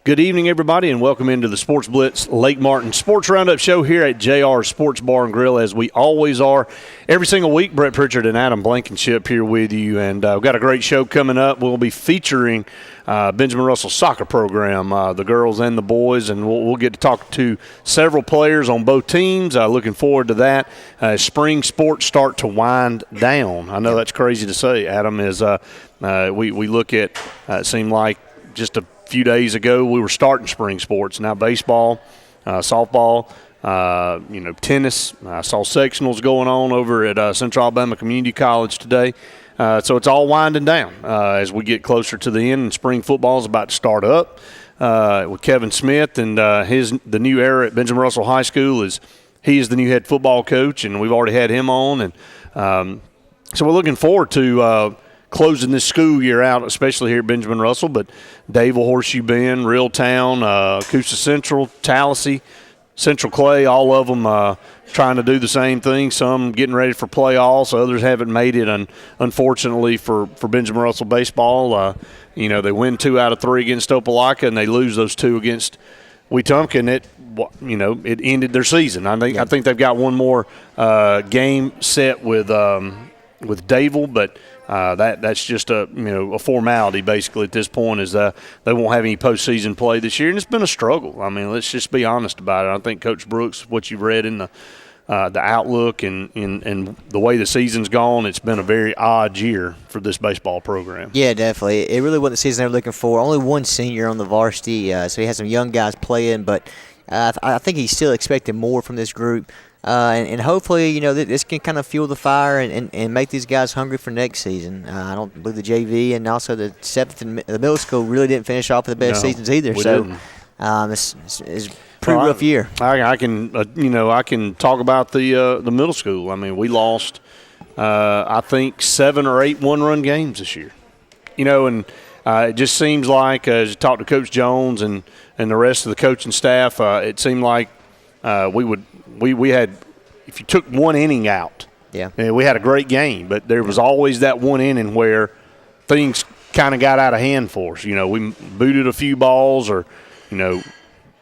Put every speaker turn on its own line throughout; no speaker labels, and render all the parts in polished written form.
Good evening, everybody, and welcome into the Sports Blitz Lake Martin Sports Roundup show here at JR Sports Bar and Grill, as we always are. Every single week, Brett Pritchard and Adam Blankenship here with you, and we've got a great show coming up. We'll be featuring Benjamin Russell's soccer program, the girls and the boys, and we'll get to talk to several players on both teams. Looking forward to that. Spring sports start to wind down. I know that's crazy to say, Adam, as we look at it seemed like just a few days ago we were starting spring sports. Now baseball, softball, tennis. I saw sectionals going on over at Central Alabama Community College today. So it's all winding down as we get closer to the end, and spring football is about to start up with Kevin Smith and the new era at Benjamin Russell High School. He is the new head football coach, and we've already had him on, and so we're looking forward to closing this school year out, especially here at Benjamin Russell. But Davil, Horseshoe Bend, Reeltown, Coosa Central, Tallahassee, Central Clay, all of them trying to do the same thing. Some getting ready for playoffs. Others haven't made it, unfortunately, for Benjamin Russell baseball. They win 2 out of 3 against Opelika, and they lose those 2 against Wetumpka. It ended their season. I think they've got one more game set with Davil, but that's just a formality basically at this point, is they won't have any postseason play this year, and it's been a struggle. I mean, let's just be honest about it. I think Coach Brooks, what you've read in the outlook and the way the season's gone, it's been a very odd year for this baseball program.
Yeah, definitely. It really wasn't the season they were looking for. Only one senior on the varsity, so he had some young guys playing, but I think he's still expecting more from this group. And hopefully, this can kind of fuel the fire and make these guys hungry for next season. I don't believe the JV and also the 7th and the middle school really didn't finish off with the best seasons either. So it's a pretty rough year. I
can talk about the middle school. I mean, we lost, I think, 7 or 8 one-run games this year. And it just seems like, as you talk to Coach Jones and the rest of the coaching staff, it seemed like we had, if you took one inning out, we had a great game, but there was always that one inning where things kind of got out of hand for us. We booted a few balls, or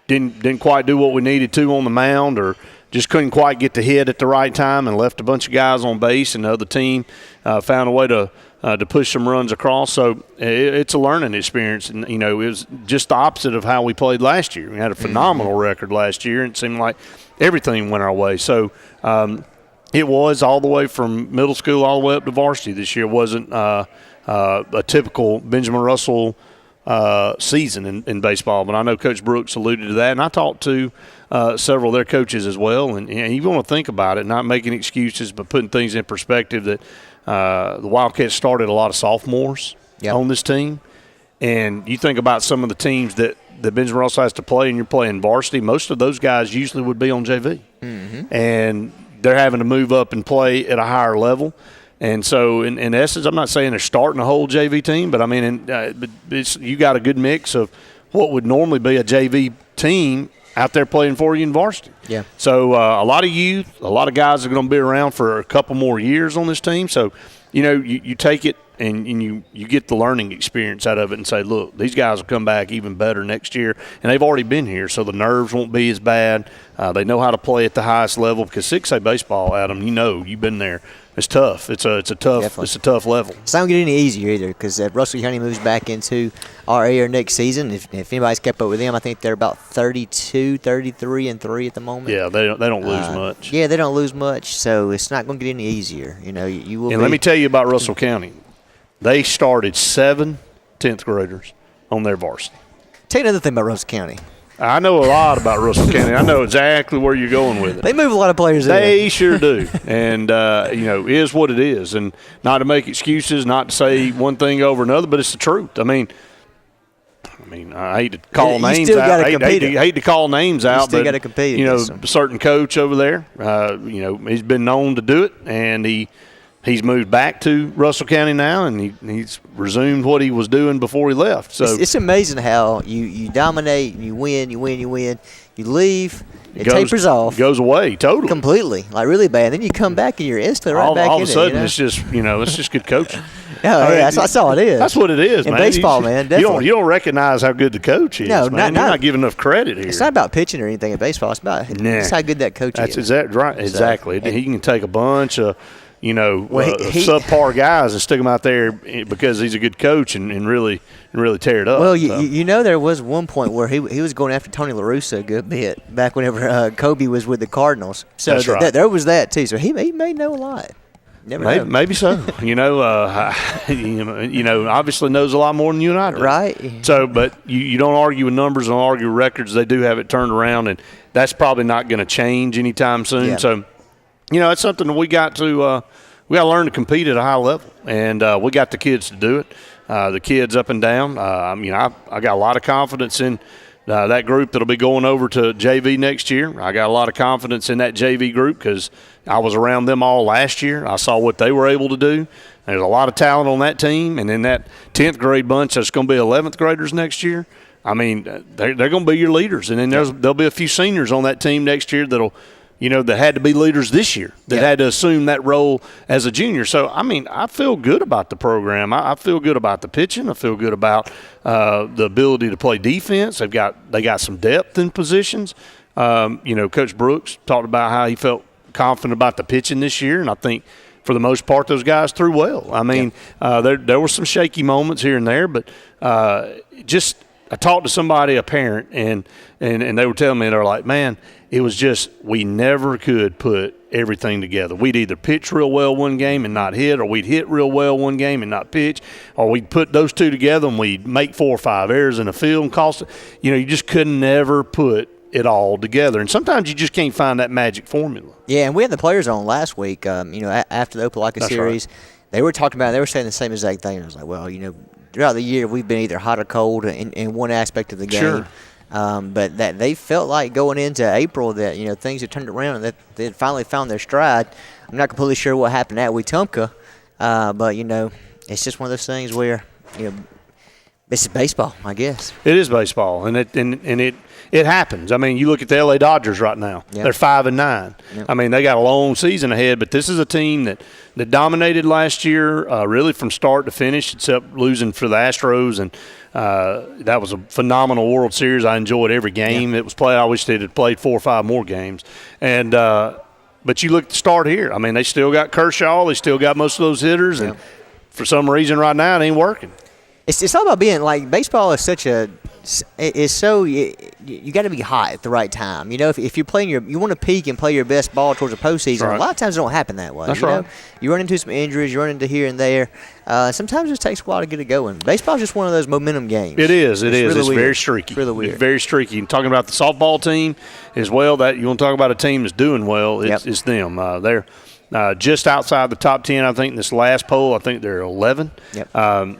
didn't quite do what we needed to on the mound, or just couldn't quite get the hit at the right time and left a bunch of guys on base, and the other team found a way to push some runs across. So it's a learning experience, and it was just the opposite of how we played last year. We had a phenomenal record last year, and it seemed like everything went our way. So it was all the way from middle school all the way up to varsity this year. It wasn't a typical Benjamin Russell season in baseball, but I know Coach Brooks alluded to that, and I talked to several of their coaches as well. And you want to think about it, not making excuses, but putting things in perspective, that the Wildcats started a lot of sophomores on this team. And you think about some of the teams that Benjamin Russell has to play, and you're playing varsity, most of those guys usually would be on JV. Mm-hmm. And they're having to move up and play at a higher level. And so, in essence, I'm not saying they're starting a whole JV team, but I mean, you got a good mix of what would normally be a JV team out there playing for you in varsity. Yeah. So a lot of youth, a lot of guys are going to be around for a couple more years on this team. So, you take it and you get the learning experience out of it and say, look, these guys will come back even better next year. And they've already been here, so the nerves won't be as bad. They know how to play at the highest level, because 6A baseball, Adam, you've been there. It's tough. It's a tough level.
It's not going to get any easier either, because Russell County moves back into our area next season. If anybody's kept up with them, I think they're about 32, 33, and 3 at the moment.
Yeah, they don't lose much.
Yeah, they don't lose much, so it's not going to get any easier. You will.
And let me tell you about Russell County. They started 7 10th graders on their varsity.
Tell you another thing about Russell County.
I know a lot about Russell County. I know exactly where you're going with it.
They move a lot of players in.
They sure do. And, is what it is. And not to make excuses, not to say one thing over another, but it's the truth. I mean, I hate to call names out. I hate to call names out,
still got to compete.
A certain coach over there, he's been known to do it, and he's moved back to Russell County now, and he's resumed what he was doing before he left. So
it's amazing how you dominate, and you win, you leave, it tapers off.
Goes away totally.
Completely, like really bad. Then you come back and you're instantly right back in it.
All of a sudden, it's just good coaching.
yeah, that's all it is.
That's what it is,
in
man.
baseball, man. Definitely.
You don't recognize how good the coach is.
No,
man. You're not giving enough credit here.
It's not about pitching or anything in baseball. It's about just how good that coach is.
That's right. Exactly.
So,
he can take a bunch of subpar guys and stick them out there because he's a good coach and really tear it up.
Well, there was one point where he was going after Tony La Russa a good bit back whenever Kobe was with the Cardinals. So
that's right.
There was that too. So he may know a lot.
Maybe so. Obviously knows a lot more than you and I do.
Right.
So, but you don't argue with numbers, don't argue with records. They do have it turned around, and that's probably not going to change anytime soon.
Yeah.
So, it's something that we got to learn to compete at a high level, and we got the kids to do it. The kids up and down. I got a lot of confidence in that group that'll be going over to JV next year. I got a lot of confidence in that JV group because I was around them all last year. I saw what they were able to do. There's a lot of talent on that team, and in that 10th grade bunch that's going to be 11th graders next year, I mean, they're going to be your leaders. And then there'll be a few seniors on that team next year that had to be leaders this year, that had to assume that role as a junior. So, I feel good about the program. I feel good about the pitching. I feel good about the ability to play defense. They got some depth in positions. Coach Brooks talked about how he felt confident about the pitching this year, and I think for the most part those guys threw well. There were some shaky moments here and there, but I talked to somebody, a parent, and they were telling me, they're like, man, it was just we never could put everything together. We'd either pitch real well one game and not hit, or we'd hit real well one game and not pitch, or we'd put those two together and we'd make 4 or 5 errors in the field and cost it. You just could never put it all together. And sometimes you just can't find that magic formula.
Yeah, and we had the players on last week, after the Opelika series. Right. They were talking about, they were saying the same exact thing. I was like, well, throughout the year we've been either hot or cold in one aspect of the game.
Sure.
But that they felt like going into April that, things had turned around and that they had finally found their stride. I'm not completely sure what happened at Wetumpka, but, it's just one of those things where, this is baseball, I guess.
It is baseball, and it happens. You look at the LA Dodgers right now. Yep. They're 5-9. Yep. They got a long season ahead, but this is a team that dominated last year, really from start to finish, except losing for the Astros, and that was a phenomenal World Series. I enjoyed every game that was played. I wish they'd have played 4 or 5 more games. And but you look at the start here. They still got Kershaw. They still got most of those hitters, and for some reason right now it ain't working.
It's all about being like baseball is such a is so you got to be hot at the right time. If you're playing you want to peak and play your best ball towards the postseason. Right. A lot of times it don't happen that way.
That's right.
You run into some injuries, you run into here and there. Sometimes it just takes a while to get it going. Baseball is just one of those momentum games.
It is. It's
really
very streaky.
It's really weird.
It's very streaky. And talking about the softball team as well, that you want to talk about a team that's doing well. It's them. They're just outside the top 10. I think in this last poll, I think they're 11.
Yep.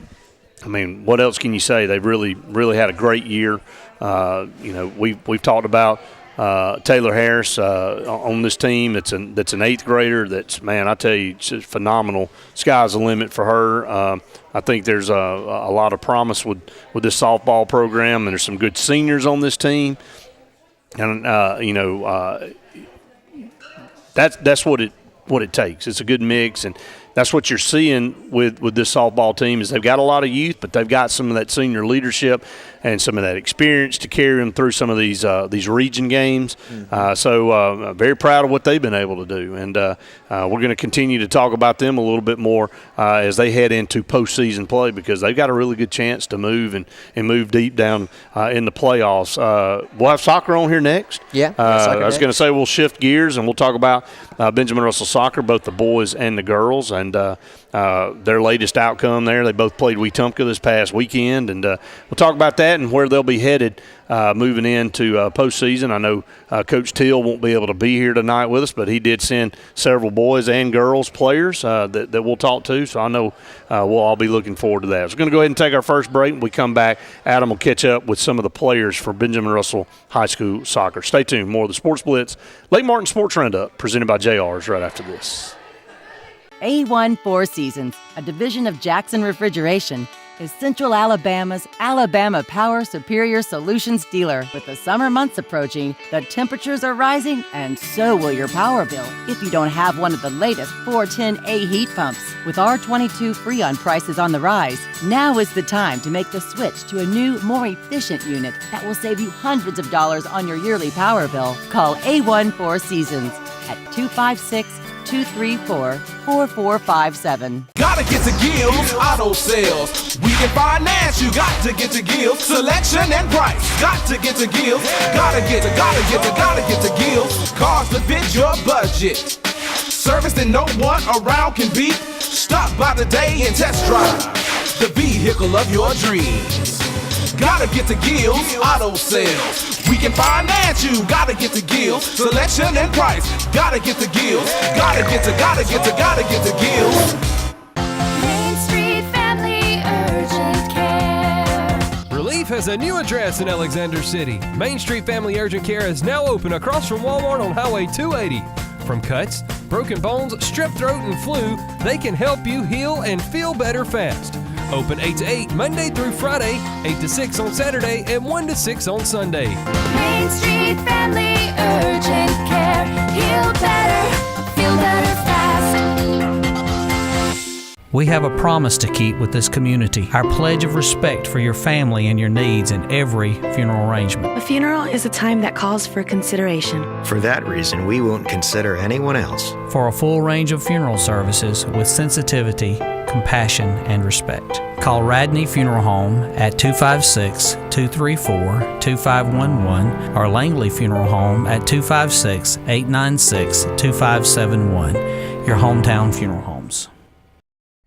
What else can you say? They've really had a great year. We've talked about Taylor Harris on this team. That's an 8th grader. That's, man, I tell you, it's just phenomenal. Sky's the limit for her. I think there's a lot of promise with this softball program, and there's some good seniors on this team. And that's what it takes. It's a good mix, and that's what you're seeing with this softball team is they've got a lot of youth, but they've got some of that senior leadership and some of that experience to carry them through some of these region games. Mm-hmm. So very proud of what they've been able to do, and we're going to continue to talk about them a little bit more as they head into postseason play because they've got a really good chance to move and move deep down in the playoffs. We'll have soccer on here next.
Yeah,
I was going to say we'll shift gears and we'll talk about Benjamin Russell soccer, both the boys and the girls, and their latest outcome there. They both played Wetumpka this past weekend, and we'll talk about that and where they'll be headed moving into postseason. I know Coach Teal won't be able to be here tonight with us, but he did send several boys and girls players that we'll talk to, so I know we'll all be looking forward to that. So we're going to go ahead and take our first break. When we come back, Adam will catch up with some of the players for Benjamin Russell High School soccer. Stay tuned. More of the Sports Blitz, Lake Martin Sports Roundup, presented by JR's right after this.
A1 Four Seasons, a division of Jackson Refrigeration, is Central Alabama's Alabama Power Superior Solutions dealer. With the summer months approaching, the temperatures are rising, and so will your power bill if you don't have one of the latest 410A heat pumps. With R22 Freon prices on the rise, now is the time to make the switch to a new, more efficient unit that will save you hundreds of dollars on your yearly power bill. Call A1 Four Seasons at 256-234-4457.
Gotta get to Gills Auto Sales. We can finance, you got to get to Gills. Selection and price, got to get to Gills. Gotta get to Gills. Cars that fit your budget. Service that no one around can beat. Stop by today and test drive the vehicle of your dreams. Gotta get to Gills Auto Sales. We can finance you. Gotta get to Gills. Selection and price. Gotta get to Gills. Gotta get to Gills.
Main Street Family Urgent Care.
Relief has a new address in Alexander City. Main Street Family Urgent Care is now open across from Walmart on Highway 280. From cuts, broken bones, strep throat, and flu, they can help you heal and feel better fast. Open 8 to 8 Monday through Friday, 8 to 6 on Saturday, and 1 to 6 on Sunday.
Main Street Family Urgent Care. Heal better, feel better fast.
We have a promise to keep with this community, our pledge of respect for your family and your needs in every funeral arrangement.
A funeral is a time that calls for consideration.
For that reason, we won't consider anyone else.
For a full range of funeral services with sensitivity, compassion, and respect, call Radney Funeral Home at 256-234-2511 or Langley Funeral Home at 256-896-2571, your hometown funeral homes.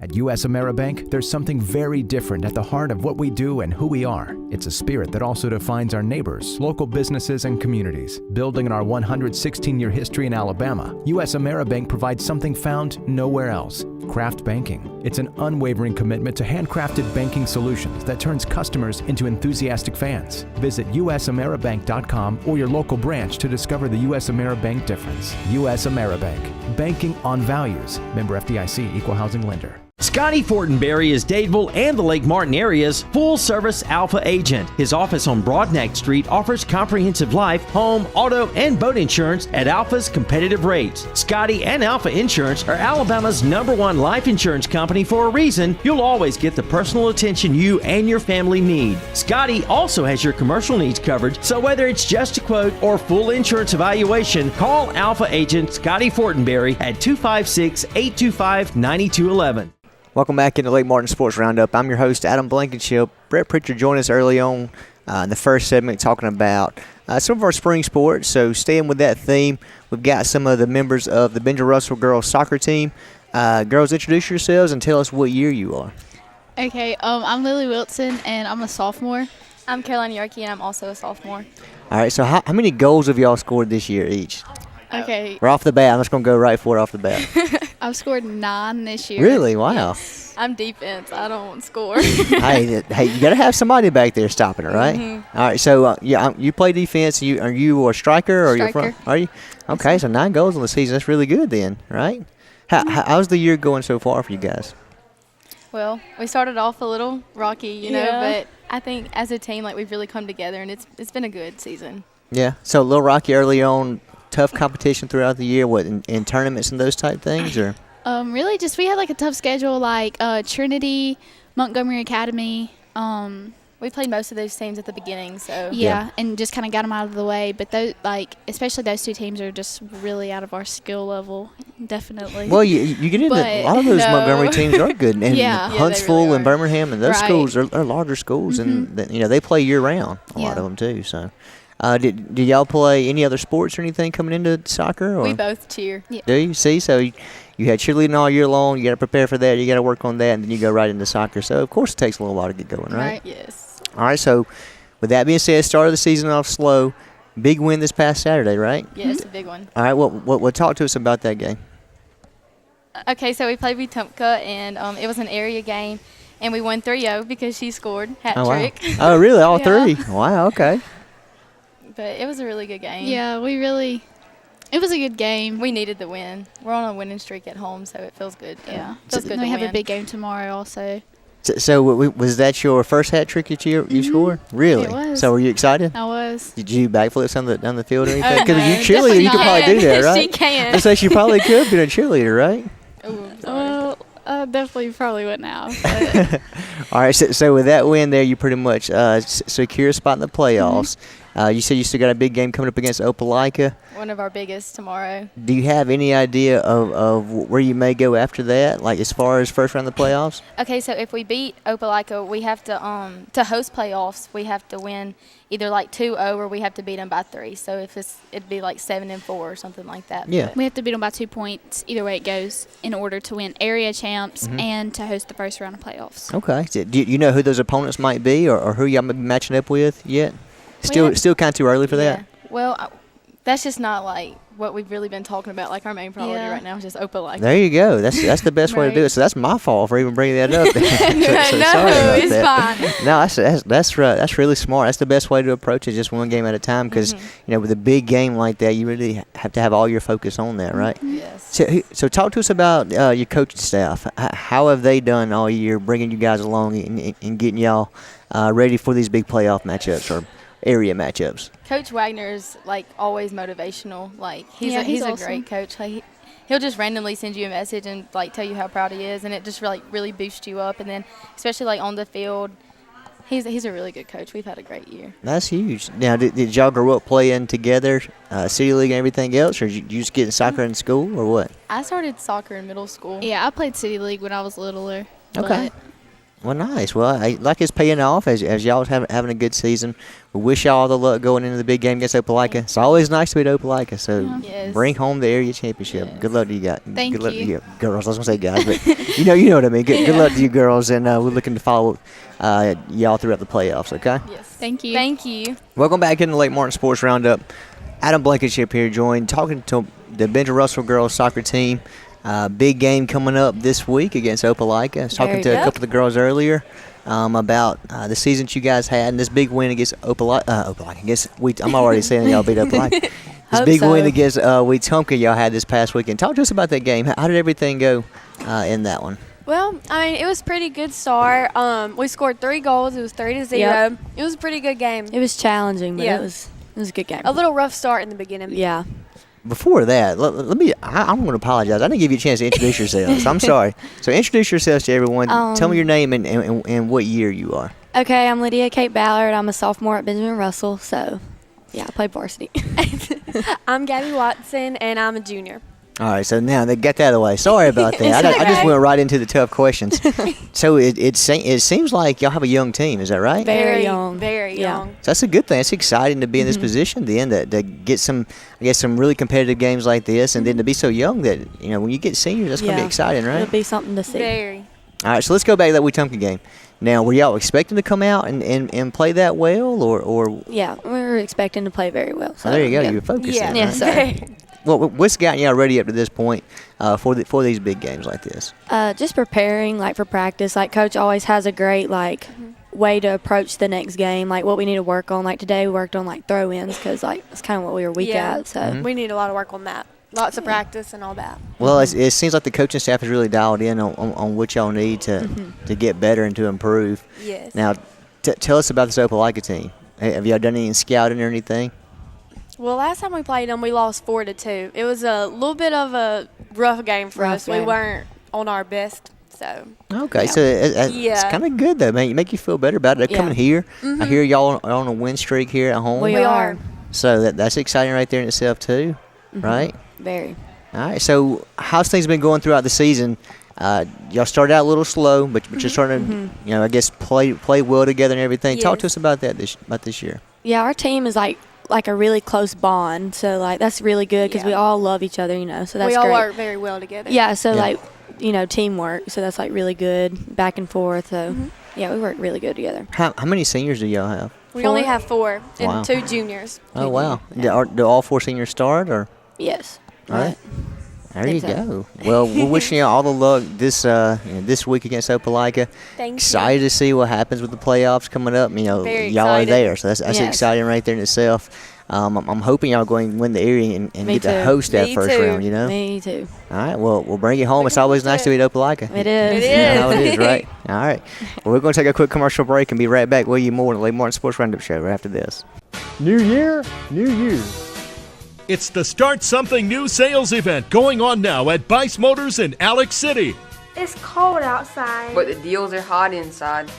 At U.S. AmeriBank, there's something very different at the heart of what we do and who we are. It's a spirit that also defines our neighbors, local businesses, and communities. Building on our 116-year history in Alabama, U.S. AmeriBank provides something found nowhere else: craft banking. It's an unwavering commitment to handcrafted banking solutions that turns customers into enthusiastic fans. Visit usameribank.com or your local branch to discover the U.S. AmeriBank difference. U.S. AmeriBank. Banking on values. Member FDIC, Equal Housing Lender.
Scotty Fortenberry is Dadeville and the Lake Martin area's full-service Alpha agent. His office on Broadneck Street offers comprehensive life, home, auto, and boat insurance at Alpha's competitive rates. Scotty and Alpha Insurance are Alabama's #1 life insurance company for a reason. You'll always get the personal attention you and your family need. Scotty also has your commercial needs covered, so whether it's just a quote or full insurance evaluation, call Alpha agent Scotty Fortenberry at 256-825-9211.
Welcome back into Lake Martin Sports Roundup. I'm your host, Adam Blankenship. Brett Pritchard joined us early on in the first segment talking about some of our spring sports. So staying with that theme, we've got some of the members of the Benja Russell girls soccer team. Girls, introduce yourselves and tell us what year you are.
Okay, I'm Lily Wilson, and I'm a sophomore.
I'm Caroline Yorkie, and I'm also a sophomore.
All right, so how many goals have y'all scored this year each?
Okay.
Right off the bat, I'm just going to go right for it off the bat.
I've scored 9 this year.
Really? Wow.
Yes.
I'm defense. I don't score.
hey, you got to have somebody back there stopping it, right?
Mm-hmm.
All right, so you play defense. Are you a striker or
striker.
You're front? Are you? Okay, so 9 goals on the season. That's really good then, right? How's the year going so far for you guys?
Well, we started off a little rocky, you know, but I think as a team, we've really come together, and it's been a good season.
Yeah, so a little rocky early on. Tough competition throughout the year, what, in tournaments and those type things, or?
Really just we had a tough schedule, Trinity, Montgomery Academy.
We played most of those teams at the beginning, so.
Yeah, and just kind of got them out of the way. But those, especially those 2 teams are just really out of our skill level, definitely.
Well, you get into a lot of those Montgomery teams are good, and Huntsville
really
and Birmingham and those schools are larger schools,
Mm-hmm.
and they play year round. A lot of them too. So. Did y'all play any other sports or anything coming into soccer? Or?
We both cheer.
Yeah.
Do you? See, so you had cheerleading all year long. You got to prepare for that. You got to work on that, and then you go right into soccer. So, of course, it takes a little while to get going, right?
Yes.
All right, so with that being said, start of the season off slow. Big win this past Saturday, right?
Yes, a big one.
All right, what talk to us about that game?
Okay, so we played Wetumpka, and it was an area game, and we won 3-0 because she scored hat trick.
Wow. Oh, really? All 3? Wow, okay.
But it was a really good game.
Yeah, it was a good game.
We needed the win. We're on a winning streak at home, so it feels good.
Yeah.
It feels good to
we have
win.
a big game tomorrow also.
So was that your first hat trick that you scored? Really?
It was.
So were you excited?
I was.
Did you backflips down the field or anything?
Oh,
Because
no,
you cheerleader, you could probably do that, right?
She can.
Looks like she probably could be a cheerleader, right?
Well, definitely probably wouldn't have. But
All right. So with that win there, you pretty much secure a spot in the playoffs. You said you still got a big game coming up against Opelika.
One of our biggest tomorrow.
Do you have any idea of where you may go after that, like as far as first round of the playoffs?
Okay, so if we beat Opelika, we have to host playoffs. We have to win either like 2-0 or we have to beat them by 3. So if it'd be like 7-4 or something like that.
Yeah.
we have to beat them by 2 points either way it goes in order to win area champs and to host the first round of playoffs.
Okay. So do you know who those opponents might be, or who y'all may be matching up with yet? Still kind of too early for that.
Well, that's just not like what we've really been talking about. Like our main priority right now is just Opelika.
There you go. That's the best way to do it. So that's my fault for even bringing that up. So sorry about
it's
that.
fine.
No, that's really smart. That's the best way to approach it, just one game at a time. Because with a big game like that, you really have to have all your focus on that, right?
Yes.
So talk to us about your coaching staff. How have they done all year, bringing you guys along and getting y'all ready for these big playoff matchups or area matchups?
Coach Wagner's like always motivational. Like he's
awesome.
a great coach. Like he'll just randomly send you a message and like tell you how proud he is, and it just really boosts you up. And then especially like on the field, he's a really good coach. We've had a great year.
That's huge. Now, did y'all grow up playing together, City League and everything else, or did you just get in soccer in school, or what?
I started soccer in middle school.
Yeah, I played City League when I was littler.
Okay.
But
Well, nice. Well, like it's paying off as y'all having a good season. We wish y'all all the luck going into the big game against Opelika. It's always nice to beat Opelika, so bring home the area championship. Yes. Good luck to you guys.
Thank
good luck
you.
To you girls. I was going to say guys, but you know what I mean. Good luck to you girls, and we're looking to follow y'all throughout the playoffs, okay?
Yes.
Thank you.
Thank you.
Welcome back into the Lake Martin Sports Roundup. Adam Blankenship here, talking to the Benjamin Russell girls soccer team. Big game coming up this week against Opelika. I was talking to a couple of the girls earlier about the seasons you guys had and this big win against Opelika. I'm already saying y'all beat Opelika. This big win against Wetumpka y'all had this past weekend. Talk to us about that game. How did everything go in that one?
Well, I mean, it was a pretty good start. We scored 3 goals. It was 3-0.
Yep.
It was a pretty good game.
It was challenging, but
Yeah.
it was a good game.
A little rough start in the beginning.
Yeah.
Before that, I'm going to apologize. I didn't give you a chance to introduce yourselves. I'm sorry. So introduce yourselves to everyone. Tell me your name and what year you are.
Okay, I'm Lydia Kate Ballard. I'm a sophomore at Benjamin Russell, so yeah, I play varsity.
I'm Gabby Watson, and I'm a junior.
All right, so now they got that out of the way. Sorry about that. I just went right into the tough questions. So it seems like y'all have a young team. Is that right?
Very young.
Very young.
So that's a good thing. It's exciting to be in this position then to get some really competitive games like this, and then to be so young that when you get seniors, that's going to be exciting, right?
It'll be something to see.
Very.
All right, so let's go back to that Wetumpka game. Now, were y'all expecting to come out and play that well, or?
Yeah, we were expecting to play very well. So,
there you go. You're focused.
Yeah.
Then, right?
Yes, sir.
Well, what's gotten y'all ready up to this point for these big games like this?
Just preparing, for practice. Coach always has a great, way to approach the next game, what we need to work on. Today we worked on, throw-ins because, that's kind of what we were weak at. So
we need a lot of work on that. Lots of practice and all that.
Well, it seems like the coaching staff is really dialed in on what y'all need to get better and to improve.
Yes.
Now, tell us about this Opelika team. Have y'all done any scouting or anything?
Well, last time we played them, we lost 4-2. It was a little bit of a rough game for us. We weren't on our best, so.
Okay, so it's kind of good, though, man. You make you feel better about it. They're coming here. I hear y'all are on a win streak here at home.
We are.
So that's exciting right there in itself, too, right?
Very.
All right, so how's things been going throughout the season? Y'all started out a little slow, but you're starting to, I guess, play well together and everything. Talk to us about that this year.
Yeah, our team is like a really close bond, so that's really good because we all love each other, so that's
we all
great.
work very well together.
Yeah, so teamwork, so that's really good, back and forth. So yeah, we work really good together.
How many seniors do y'all have?
We only have 4 and
Wow.
2 juniors.
Oh wow! Do all 4 seniors start or?
Yes.
All right. There you go. Well, we're wishing you all the luck this week against Opelika.
Thank
Excited to see what happens with the playoffs coming up.
Very
y'all are
excited.
there, so that's exciting right there in itself. I'm hoping y'all going to win the area and
Me
get
too.
to host that
Me
first
too.
round, you know?
Me too.
All right, well, we'll bring it home. It's always nice to be at Opelika.
It is.
You know how it is, right? All right. Well, we're going to take a quick commercial break and be right back with you more on the Lake Martin Sports Roundup show right after this.
New year, new you.
It's the Start Something New sales event going on now at Bice Motors in Alex City.
It's cold outside,
but the deals are hot inside.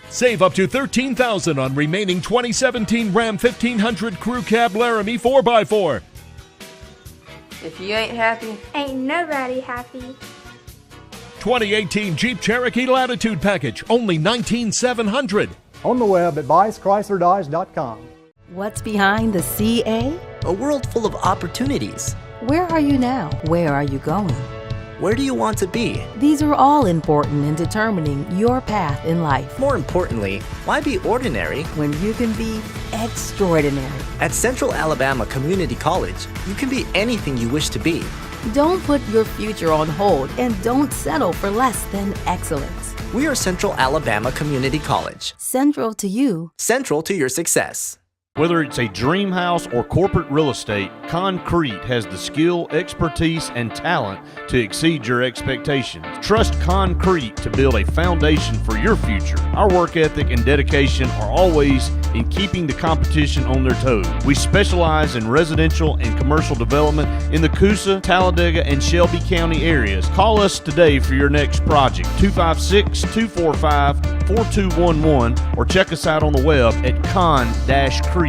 Save up to $13,000 on remaining 2017 Ram 1500 Crew Cab Laramie 4x4.
If you ain't happy,
ain't nobody happy.
2018 Jeep Cherokee Latitude Package, only $19,700.
On the web at BiceChryslerDodge.com.
What's behind the CA?
A world full of opportunities.
Where are you now? Where are you going?
Where do you want to be?
These are all important in determining your path in life.
More importantly, why be ordinary
when you can be extraordinary?
At Central Alabama Community College, you can be anything you wish to be.
Don't put your future on hold and don't settle for less than excellence.
We are Central Alabama Community College.
Central to you.
Central to your success.
Whether it's a dream house or corporate real estate, Concrete has the skill, expertise, and talent to exceed your expectations. Trust Concrete to build a foundation for your future. Our work ethic and dedication are always in keeping the competition on their toes. We specialize in residential and commercial development in the Coosa, Talladega, and Shelby County areas. Call us today for your next project, 256-245-4211, or check us out on the web at con-crete.com.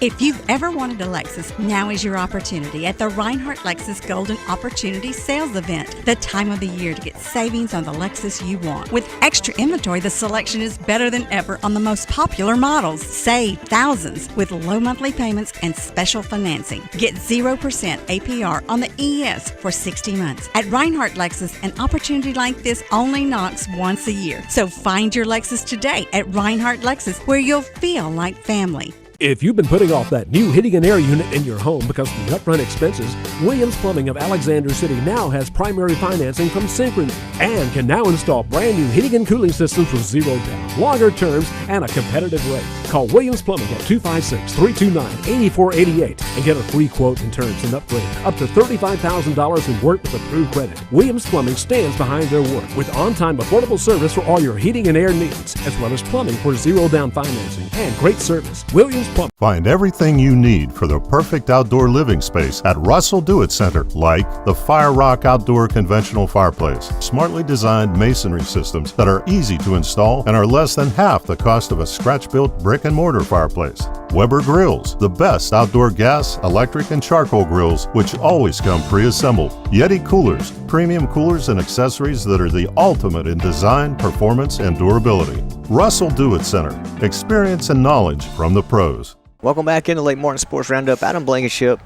If you've ever wanted a Lexus, now is your opportunity at the Reinhardt Lexus Golden Opportunity Sales Event, the time of the year to get savings on the Lexus you want. With extra inventory, the selection is better than ever on the most popular models. Save thousands with low monthly payments and special financing. Get 0% APR on the ES for 60 months. At Reinhardt Lexus, an opportunity like this only knocks once a year. So find your Lexus today at Reinhardt Lexus, where you'll feel like family.
If you've been putting off that new heating and air unit in your home because of the upfront expenses, Williams Plumbing of Alexander City now has primary financing from Synchrony and can now install brand new heating and cooling systems with zero down, longer terms, and a competitive rate. Call Williams Plumbing at 256-329-8488 and get a free quote and terms and upgrade up to $35,000 in work with approved credit. Williams Plumbing stands behind their work with on-time affordable service for all your heating and air needs, as well as plumbing for zero down financing and great service. Williams Plumbing.
Find everything you need for the perfect outdoor living space at Russell Do-It Center, like the Fire Rock Outdoor Conventional Fireplace, smartly designed masonry systems that are easy to install and are less than half the cost of a scratch-built brick and mortar fireplace. Weber Grills, the best outdoor gas, electric, and charcoal grills, which always come pre-assembled. Yeti Coolers, premium coolers and accessories that are the ultimate in design, performance, and durability. Russell Do-It Center, experience and knowledge from the pros.
Welcome back into Lake Martin Sports Roundup. Adam Blankenship.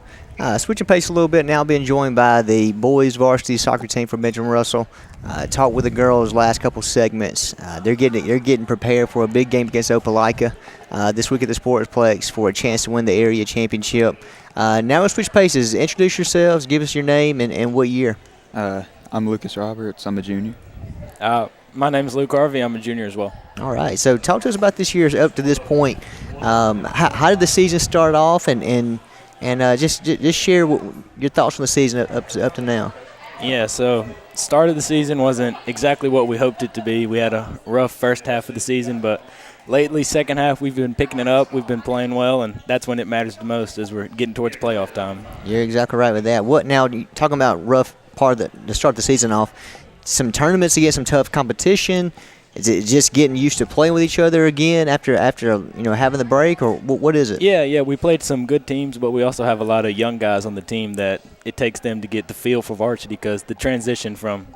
Switching pace a little bit now, being joined by the boys varsity soccer team from Benjamin Russell. Talked with the girls last couple segments. They're getting prepared for a big game against Opelika this week at the Sportsplex for a chance to win the area championship. Now let's switch paces. Introduce yourselves. Give us your name and what year.
I'm Lucas Roberts. I'm a junior.
My name is Luke Harvey. I'm a junior as well.
All right. So talk to us about this year's up to this point. How did the season start off, and just share your thoughts on the season up to now.
Yeah, so start of the season wasn't exactly what we hoped it to be. We had a rough first half of the season, but lately, second half, we've been picking it up. We've been playing well, and that's when it matters the most as we're getting towards playoff time.
You're exactly right with that. What now? Talking about rough part of to start the season off. Some tournaments to get some tough competition. Is it just getting used to playing with each other again after having the break, or what is it?
Yeah, we played some good teams, but we also have a lot of young guys on the team that it takes them to get the feel for varsity, because the transition from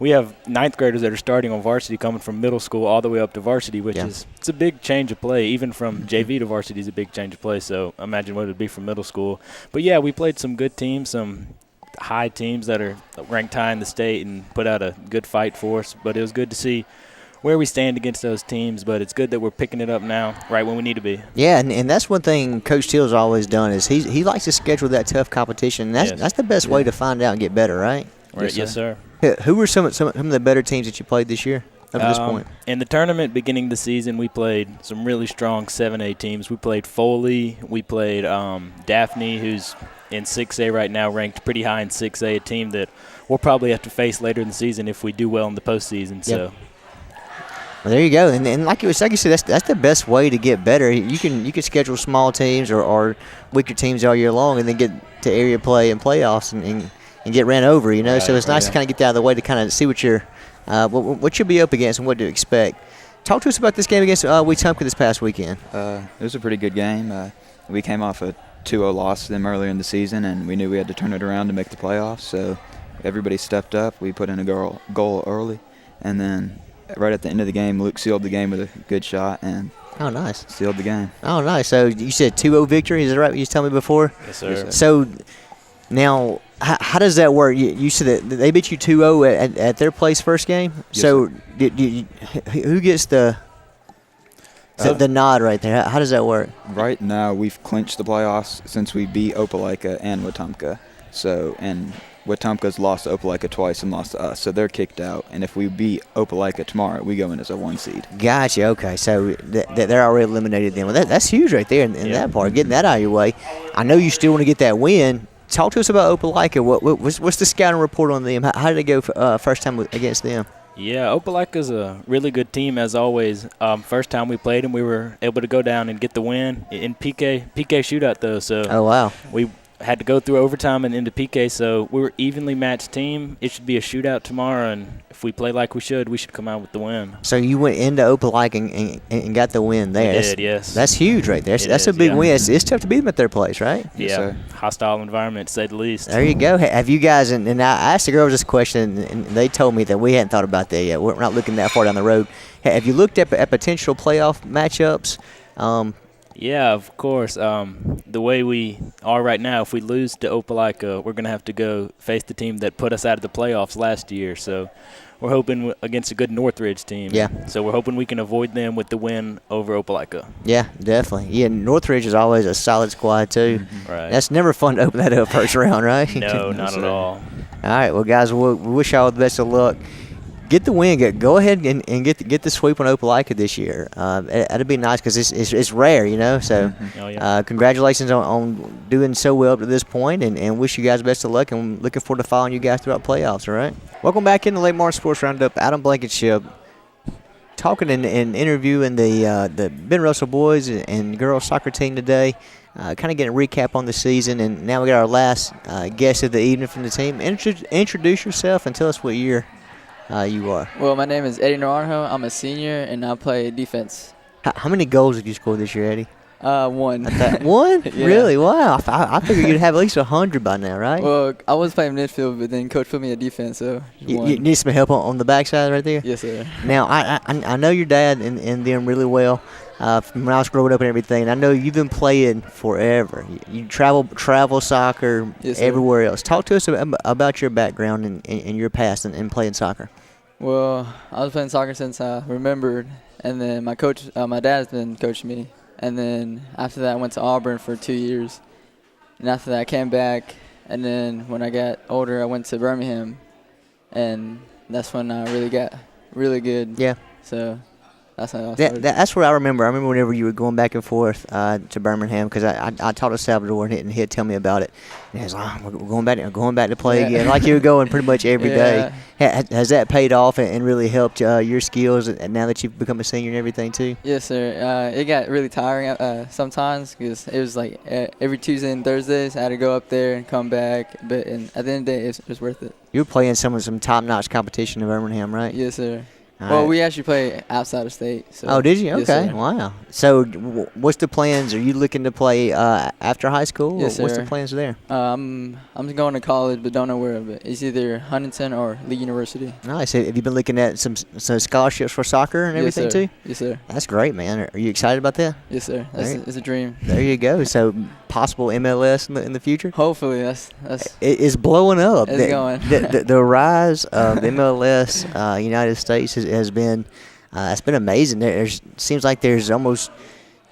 we have ninth graders that are starting on varsity coming from middle school all the way up to varsity, which it's a big change of play. Even from JV to varsity is a big change of play, so imagine what it would be from middle school. But, yeah, we played some good teams, some high teams that are ranked high in the state and put out a good fight for us. But it was good to see where we stand against those teams, but it's good that we're picking it up now right when we need to be.
Yeah, and that's one thing Coach Till's always done is he likes to schedule that tough competition. That's the best way to find out and get better, right?
Yes, sir.
Who were some of the better teams that you played this year? up to this point?
In the tournament beginning of the season, we played some really strong 7A teams. We played Foley. We played Daphne, who's in 6A right now, ranked pretty high in 6A, a team that we'll probably have to face later in the season if we do well in the postseason.
Yep.
So.
Well, there you go, and like you said, that's the best way to get better. You can schedule small teams or weaker teams all year long, and then get to area play and playoffs and get ran over.
Right,
so it's nice to kind of get that out of the way to kind of see what you'll be up against and what to expect. Talk to us about this game against Wetumpka this past weekend.
It was a pretty good game. We came off a 2-0 loss to them earlier in the season, and we knew we had to turn it around to make the playoffs. So everybody stepped up. We put in a goal early, and then right at the end of the game, Luke sealed the game with a good shot and
nice.
Sealed the game.
Oh, nice. So you said 2-0 victory. Is that right? You just told me before?
Yes, sir.
So now, how does that work? You said that they beat you 2-0 at their place first game.
Yes,
so who gets the nod right there? How does that work?
Right now, we've clinched the playoffs since we beat Opelika and Wetumpka. And Wetumpka's lost to Opelika twice and lost to us, so they're kicked out. And if we beat Opelika tomorrow, we go in as a 1 seed.
Gotcha. Okay, so they're already eliminated then. Well, that's huge right there in that part, getting that out of your way. I know you still want to get that win. Talk to us about Opelika. What's the scouting report on them? How did it go first time against them?
Yeah, Opelika's a really good team as always. First time we played them, we were able to go down and get the win in PK shootout though. So
wow,
we had to go through overtime and into PK, so we were evenly matched team. It should be a shootout tomorrow, and if we play like we should come out with the win.
So you went into Opelika and got the win there.
We did, yes.
That's huge right there. That's a big win. It's tough to beat them at their place, right?
Yeah, yes, hostile environment, to say the least.
There you go. Have you guys, and I asked the girls this question, and they told me that we hadn't thought about that yet. We're not looking that far down the road. Have you looked at potential playoff matchups?
Yeah, of course. The way we are right now, if we lose to Opelika, we're going to have to go face the team that put us out of the playoffs last year. So we're hoping against a good Northridge team.
Yeah.
So we're hoping we can avoid them with the win over Opelika.
Yeah, definitely. Yeah, Northridge is always a solid squad, too.
Mm-hmm. Right.
That's never fun to open that up first round, right?
No, not at all.
All right, well, guys, we wish y'all the best of luck. Get the win. Go ahead and get the sweep on Opelika this year. That'd be nice because it's rare, So,
Oh, yeah.
Congratulations on doing so well up to this point, and wish you guys best of luck. And looking forward to following you guys throughout playoffs. All right. Welcome back into Lake Martin Sports Roundup. Adam Blankenship talking and interviewing the Ben Russell boys and girls soccer team today. Kind of getting a recap on the season, and now we got our last guest of the evening from the team. Introduce yourself and tell us what year you are.
Well, my name is Eddie Naranjo. I'm a senior, and I play defense.
How many goals did you score this year, Eddie?
1.
One?
Yeah.
Really? Wow. I figured you'd have at least 100 by now, right?
Well, I was playing midfield, but then coach put me at defense, so
you need some help on the backside right there?
Yes, sir.
Now, I know your dad and them really well from when I was growing up and everything. And I know you've been playing forever. You travel soccer everywhere else. Talk to us about your background and your past in playing soccer.
Well, I was playing soccer since I remembered, and then my dad's been coaching me. And then after that, I went to Auburn for 2 years. And after that, I came back. And then when I got older, I went to Birmingham. And that's when I really got really good.
Yeah.
So that's how I started.
That's what I remember. I remember whenever you were going back and forth to Birmingham because I talked to Salvador and he'd tell me about it. And he was like, we're going back to play again. Like you were going pretty much every day. Has that paid off and really helped your skills now that you've become a senior and everything too?
Yes, sir. It got really tiring sometimes because it was like every Tuesday and Thursdays I had to go up there and come back. But at the end of the day, it was worth it.
You were playing some top-notch competition in Birmingham, right?
Yes, sir.
All
well,
right.
we actually play outside of state. So.
Oh, did you?
Yes,
okay,
sir.
wow. So what's the plans? Are you looking to play after high school?
Yes,
What's
sir.
the plans there?
I'm going to college, but don't know where. But it's either Huntington or Lee University.
Nice. Have you been looking at some scholarships for soccer and everything
yes, sir.
too?
Yes, sir.
That's great, man. Are you excited about that?
Yes, sir. It's a dream.
There you go. So possible MLS in the future?
Hopefully, that's
it's blowing up.
It's going.
The rise of the MLS United States has been it's been amazing. Seems like there's almost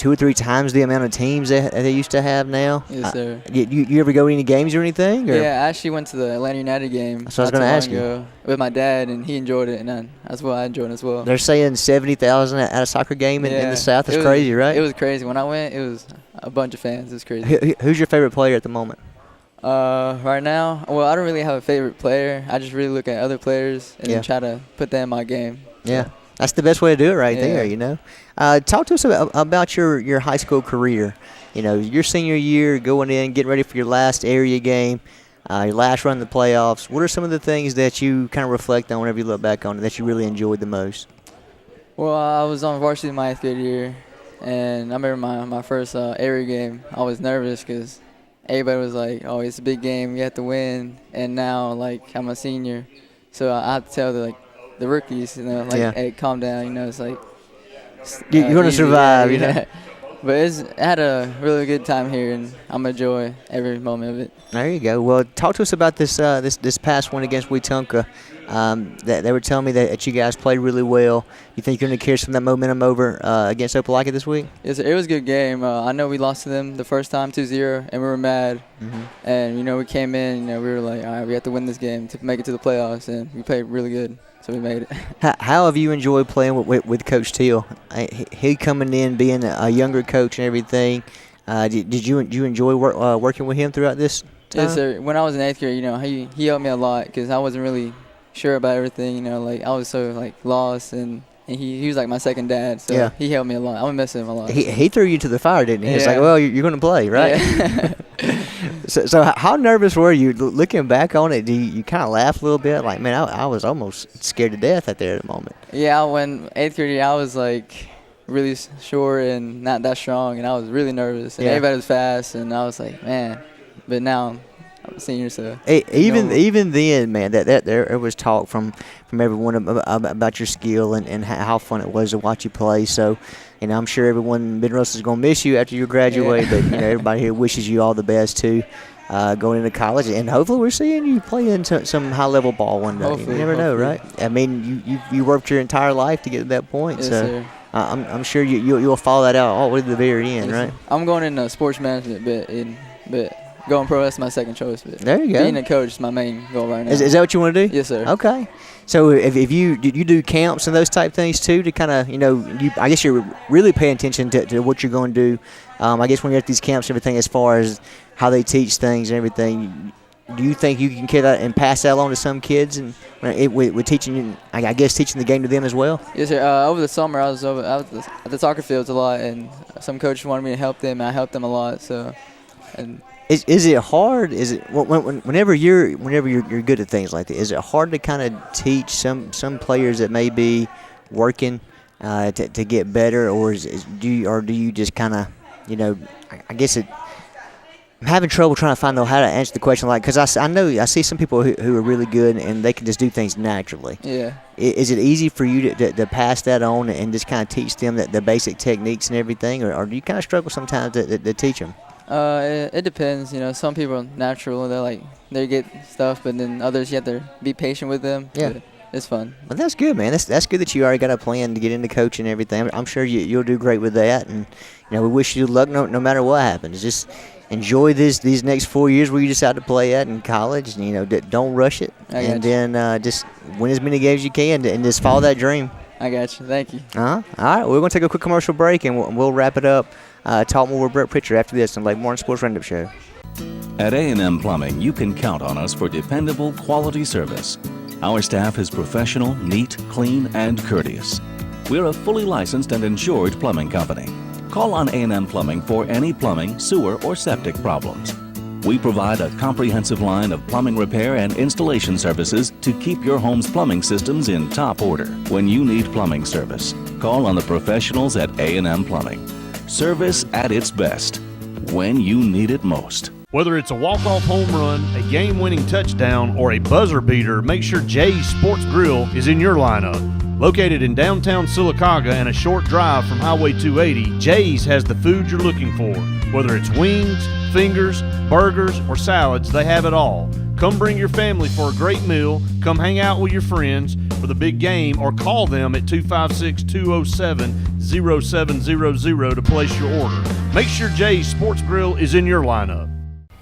2 or 3 times the amount of teams that they used to have now.
Yes, sir.
You ever go to any games or anything? Or?
Yeah, I actually went to the Atlanta United game.
So I was going to ask you.
With my dad, and he enjoyed it, and that's what I enjoyed as well.
They're saying 70,000 at a soccer game in the South. It's crazy, right?
It was crazy. When I went, it was a bunch of fans. It was crazy.
Who's your favorite player at the moment?
Right now, well, I don't really have a favorite player. I just really look at other players and try to put them in my game.
Yeah, that's the best way to do it right there, you know. Talk to us about your high school career. You know, your senior year, going in, getting ready for your last area game, your last run in the playoffs. What are some of the things that you kind of reflect on whenever you look back on it that you really enjoyed the most?
Well, I was on varsity my 8th grade year, and I remember my first area game. I was nervous because everybody was like, oh, it's a big game, you have to win. And now, like, I'm a senior, so I have to tell the rookies, you know, like, hey, calm down, you know, it's like.
You're going to survive, you know.
But I had a really good time here, and I'm going to enjoy every moment of it.
There you go. Well, talk to us about this this past one against Wetumpka. That they were telling me that you guys played really well. You think you're going to carry some of that momentum over against Opelika this week?
Yes, it was a good game. I know we lost to them the first time 2-0, and we were mad. Mm-hmm. And, you know, we came in, you know, we were like, all right, we have to win this game to make it to the playoffs, and we played really good. So we made it. How
have you enjoyed playing with Coach Teal? He coming in, being a younger coach and everything. Did you enjoy working with him throughout this time?
Yes, sir. When I was in 8th grade, you know, he helped me a lot because I wasn't really sure about everything. You know, like I was so like lost, and he was like my second dad. So he helped me a lot. I'm gonna miss him a lot.
He threw you to the fire, didn't he? Yeah. It's like, well, you're gonna play, right?
Yeah.
So how nervous were you looking back on it? Do you kind of laugh a little bit? Like, man, I was almost scared to death out there at the moment.
Yeah, when 8th grade, I was like really short and not that strong, and I was really nervous. And everybody was fast, and I was like, man. But now I'm a senior, so
even then, man, that there was talk from everyone about your skill and how fun it was to watch you play. So, you know, I'm sure everyone in Mid-Russell is going to miss you after you graduate. But you know, everybody here wishes you all the best too, going into college, and hopefully we're seeing you play into some high-level ball one day.
Hopefully,
you never know, right? I mean, you worked your entire life to get to that point,
yes,
so.
Sir.
I'm sure you'll follow that out all the way to the very end, right?
I'm going into sports management, but going pro, that's my second choice. But
there you go.
Being a coach is my main goal right now.
Is that what you want to do?
Yes, sir.
Okay. So if you do camps and those type things too to kind of, you know, I guess you're really paying attention to what you're going to do. I guess when you're at these camps and everything, as far as how they teach things and everything, do you think you can carry that and pass that along to some kids and with teaching, I guess, teaching the game to them as well?
Yes, sir. Over the summer, I was at the soccer fields a lot, and some coaches wanted me to help them, and I helped them a lot. So, and
is it hard? Is it whenever you're good at things like that? Is it hard to kind of teach some players that may be working to get better, or do you just kind of, you know, I guess it. I'm having trouble trying to find out how to answer the question, like, because I know I see some people who are really good and they can just do things naturally.
Yeah.
Is it easy for you to pass that on and just kind of teach them the basic techniques and everything, or do you kind of struggle sometimes to teach them?
It depends. You know, some people are natural. They get stuff, but then others you have to be patient with them.
Yeah.
But it's fun.
Well, that's good, man. That's good that you already got a plan to get into coaching and everything. I'm sure you'll do great with that, and you know we wish you luck no matter what happens. Just enjoy these next 4 years where you decide to play at in college, and you know don't rush it, and then just win as many games as you can and just follow that dream.
I got you. Thank you.
All right, we're going to take a quick commercial break, and we'll wrap it up. Talk more with Brett Pritchard after this on Lake Martin Sports Roundup Show.
At A&M Plumbing, you can count on us for dependable, quality service. Our staff is professional, neat, clean, and courteous. We're a fully licensed and insured plumbing company. Call on A&M Plumbing for any plumbing, sewer, or septic problems. We provide a comprehensive line of plumbing repair and installation services to keep your home's plumbing systems in top order. When you need plumbing service, call on the professionals at A&M Plumbing. Service at its best, when you need it most.
Whether it's a walk-off home run, a game-winning touchdown, or a buzzer beater, make sure Jay's Sports Grill is in your lineup. Located in downtown Sylacauga and a short drive from Highway 280, Jay's has the food you're looking for. Whether it's wings, fingers, burgers, or salads, they have it all. Come bring your family for a great meal. Come hang out with your friends for the big game, or call them at 256-207-0700 to place your order. Make sure Jay's Sports Grill is in your lineup.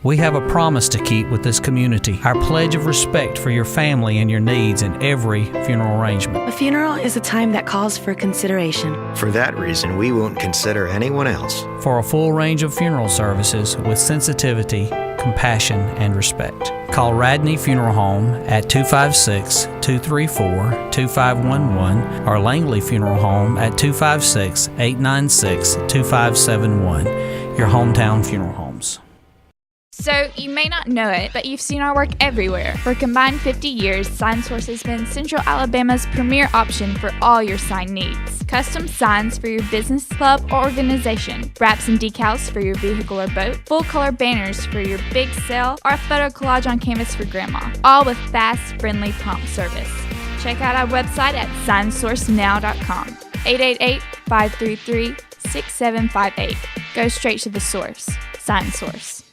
We have a promise to keep with this community, our pledge of respect for your family and your needs in every funeral arrangement.
A funeral is a time that calls for consideration.
For that reason, we won't consider anyone else.
For a full range of funeral services with sensitivity, compassion, and respect, call Radney Funeral Home at 256-234-2511 or Langley Funeral Home at 256-896-2571. Your hometown funeral homes.
So, you may not know it, but you've seen our work everywhere. For a combined 50 years, Sign Source has been Central Alabama's premier option for all your sign needs. Custom signs for your business, club, or organization. Wraps and decals for your vehicle or boat. Full-color banners for your big sale, or a photo collage on canvas for grandma. All with fast, friendly, prompt service. Check out our website at signsourcenow.com. 888-533-6758. Go straight to the source. Sign Source.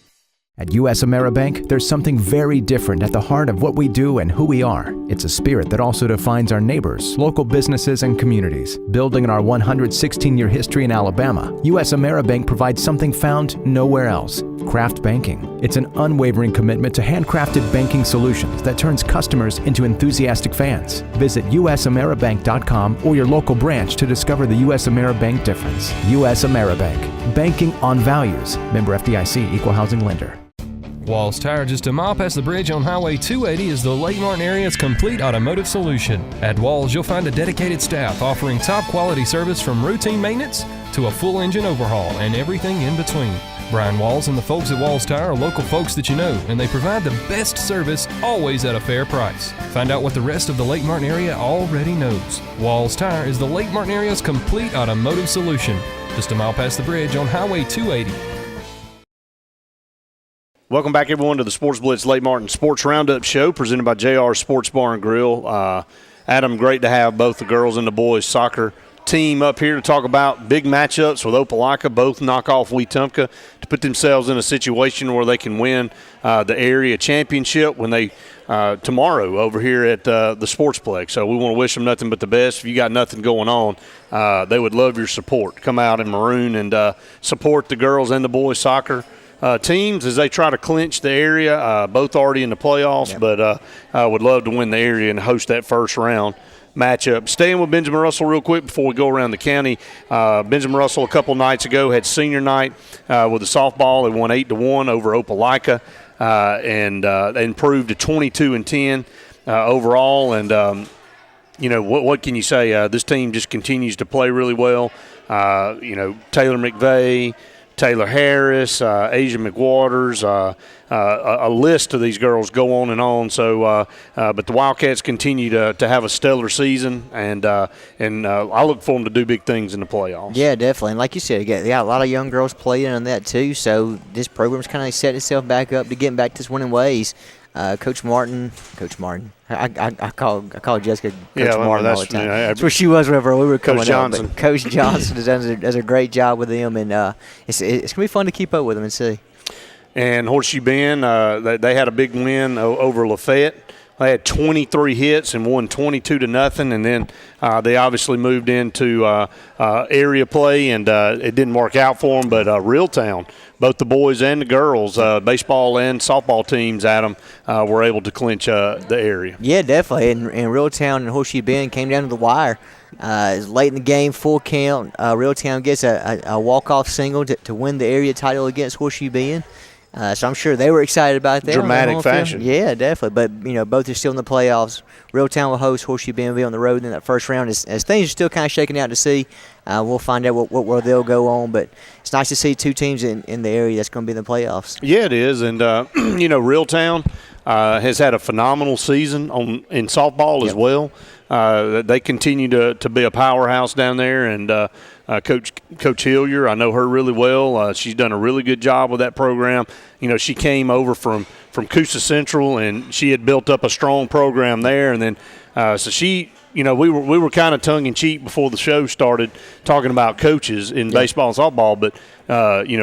At U.S. Ameribank, there's something very different at the heart of what we do and who we are. It's a spirit that also defines our neighbors, local businesses, and communities. Building on our 116-year history in Alabama, U.S. Ameribank provides something found nowhere else: craft banking. It's an unwavering commitment to handcrafted banking solutions that turns customers into enthusiastic fans. Visit usameribank.com or your local branch to discover the U.S. Ameribank difference. U.S. Ameribank. Banking on values. Member FDIC, Equal Housing Lender.
Walls Tire, just a mile past the bridge on Highway 280, is the Lake Martin area's complete automotive solution. At Walls, you'll find a dedicated staff offering top quality service from routine maintenance to a full engine overhaul and everything in between. Brian Walls and the folks at Walls Tire are local folks that you know, and they provide the best service, always at a fair price. Find out what the rest of the Lake Martin area already knows. Walls Tire is the Lake Martin area's complete automotive solution. Just a mile past the bridge on Highway 280.
Welcome back, everyone, to the Sports Blitz Lake Martin Sports Roundup show presented by JR Sports Bar and Grill. Adam, great to have both the girls and the boys soccer team up here to talk about big matchups with Opelika, both knock off Wetumpka to put themselves in a situation where they can win the area championship when they tomorrow over here at the Sportsplex. So we want to wish them nothing but the best. If you got nothing going on, they would love your support. Come out in maroon and support the girls and the boys soccer teams as they try to clinch the area, both already in the playoffs, yep. But would love to win the area and host that first round matchup. Staying with Benjamin Russell real quick before we go around the county. Benjamin Russell a couple nights ago had senior night with the softball. They won 8-1 over Opelika and improved to 22-10 overall. And what can you say? This team just continues to play really well. Taylor McVeigh, Taylor Harris, Asia McWaters, a list of these girls go on and on. So, but the Wildcats continue to have a stellar season, and I look for them to do big things in the playoffs.
Yeah, definitely. And like you said, they got a lot of young girls playing on that too. So this program's kind of set itself back up to getting back to its winning ways. Coach Martin. I call Jessica Coach Martin all the time. That's where she was whenever we were coming up. But Coach Johnson does a great job with them, and it's going to be fun to keep up with them and see.
And Horseshoe Bend, they had a big win over Lafayette. They had 23 hits and won 22-0, and then they obviously moved into area play, and it didn't work out for them. But Reeltown, both the boys and the girls, baseball and softball teams, Adam, were able to clinch the area.
Yeah, definitely. And Reeltown and Horseshoe Bend came down to the wire. Late in the game, full count. Reeltown gets a walk-off single to win the area title against Horseshoe Bend. So I'm sure they were excited about that.
Dramatic fashion.
Yeah, definitely. But, both are still in the playoffs. Reeltown will host Horseshoe Bend, be on the road in that first round. As things are still kind of shaking out to see, we'll find out where they'll go on. But it's nice to see two teams in the area that's going to be in the playoffs.
Yeah, it is. And, Reeltown has had a phenomenal season in softball as well. They continue to be a powerhouse down there, and Coach Hillier, I know her really well. She's done a really good job with that program. She came over from Coosa Central, and she had built up a strong program there, and then so she. We were kind of tongue-in-cheek before the show started talking about coaches in baseball and softball, but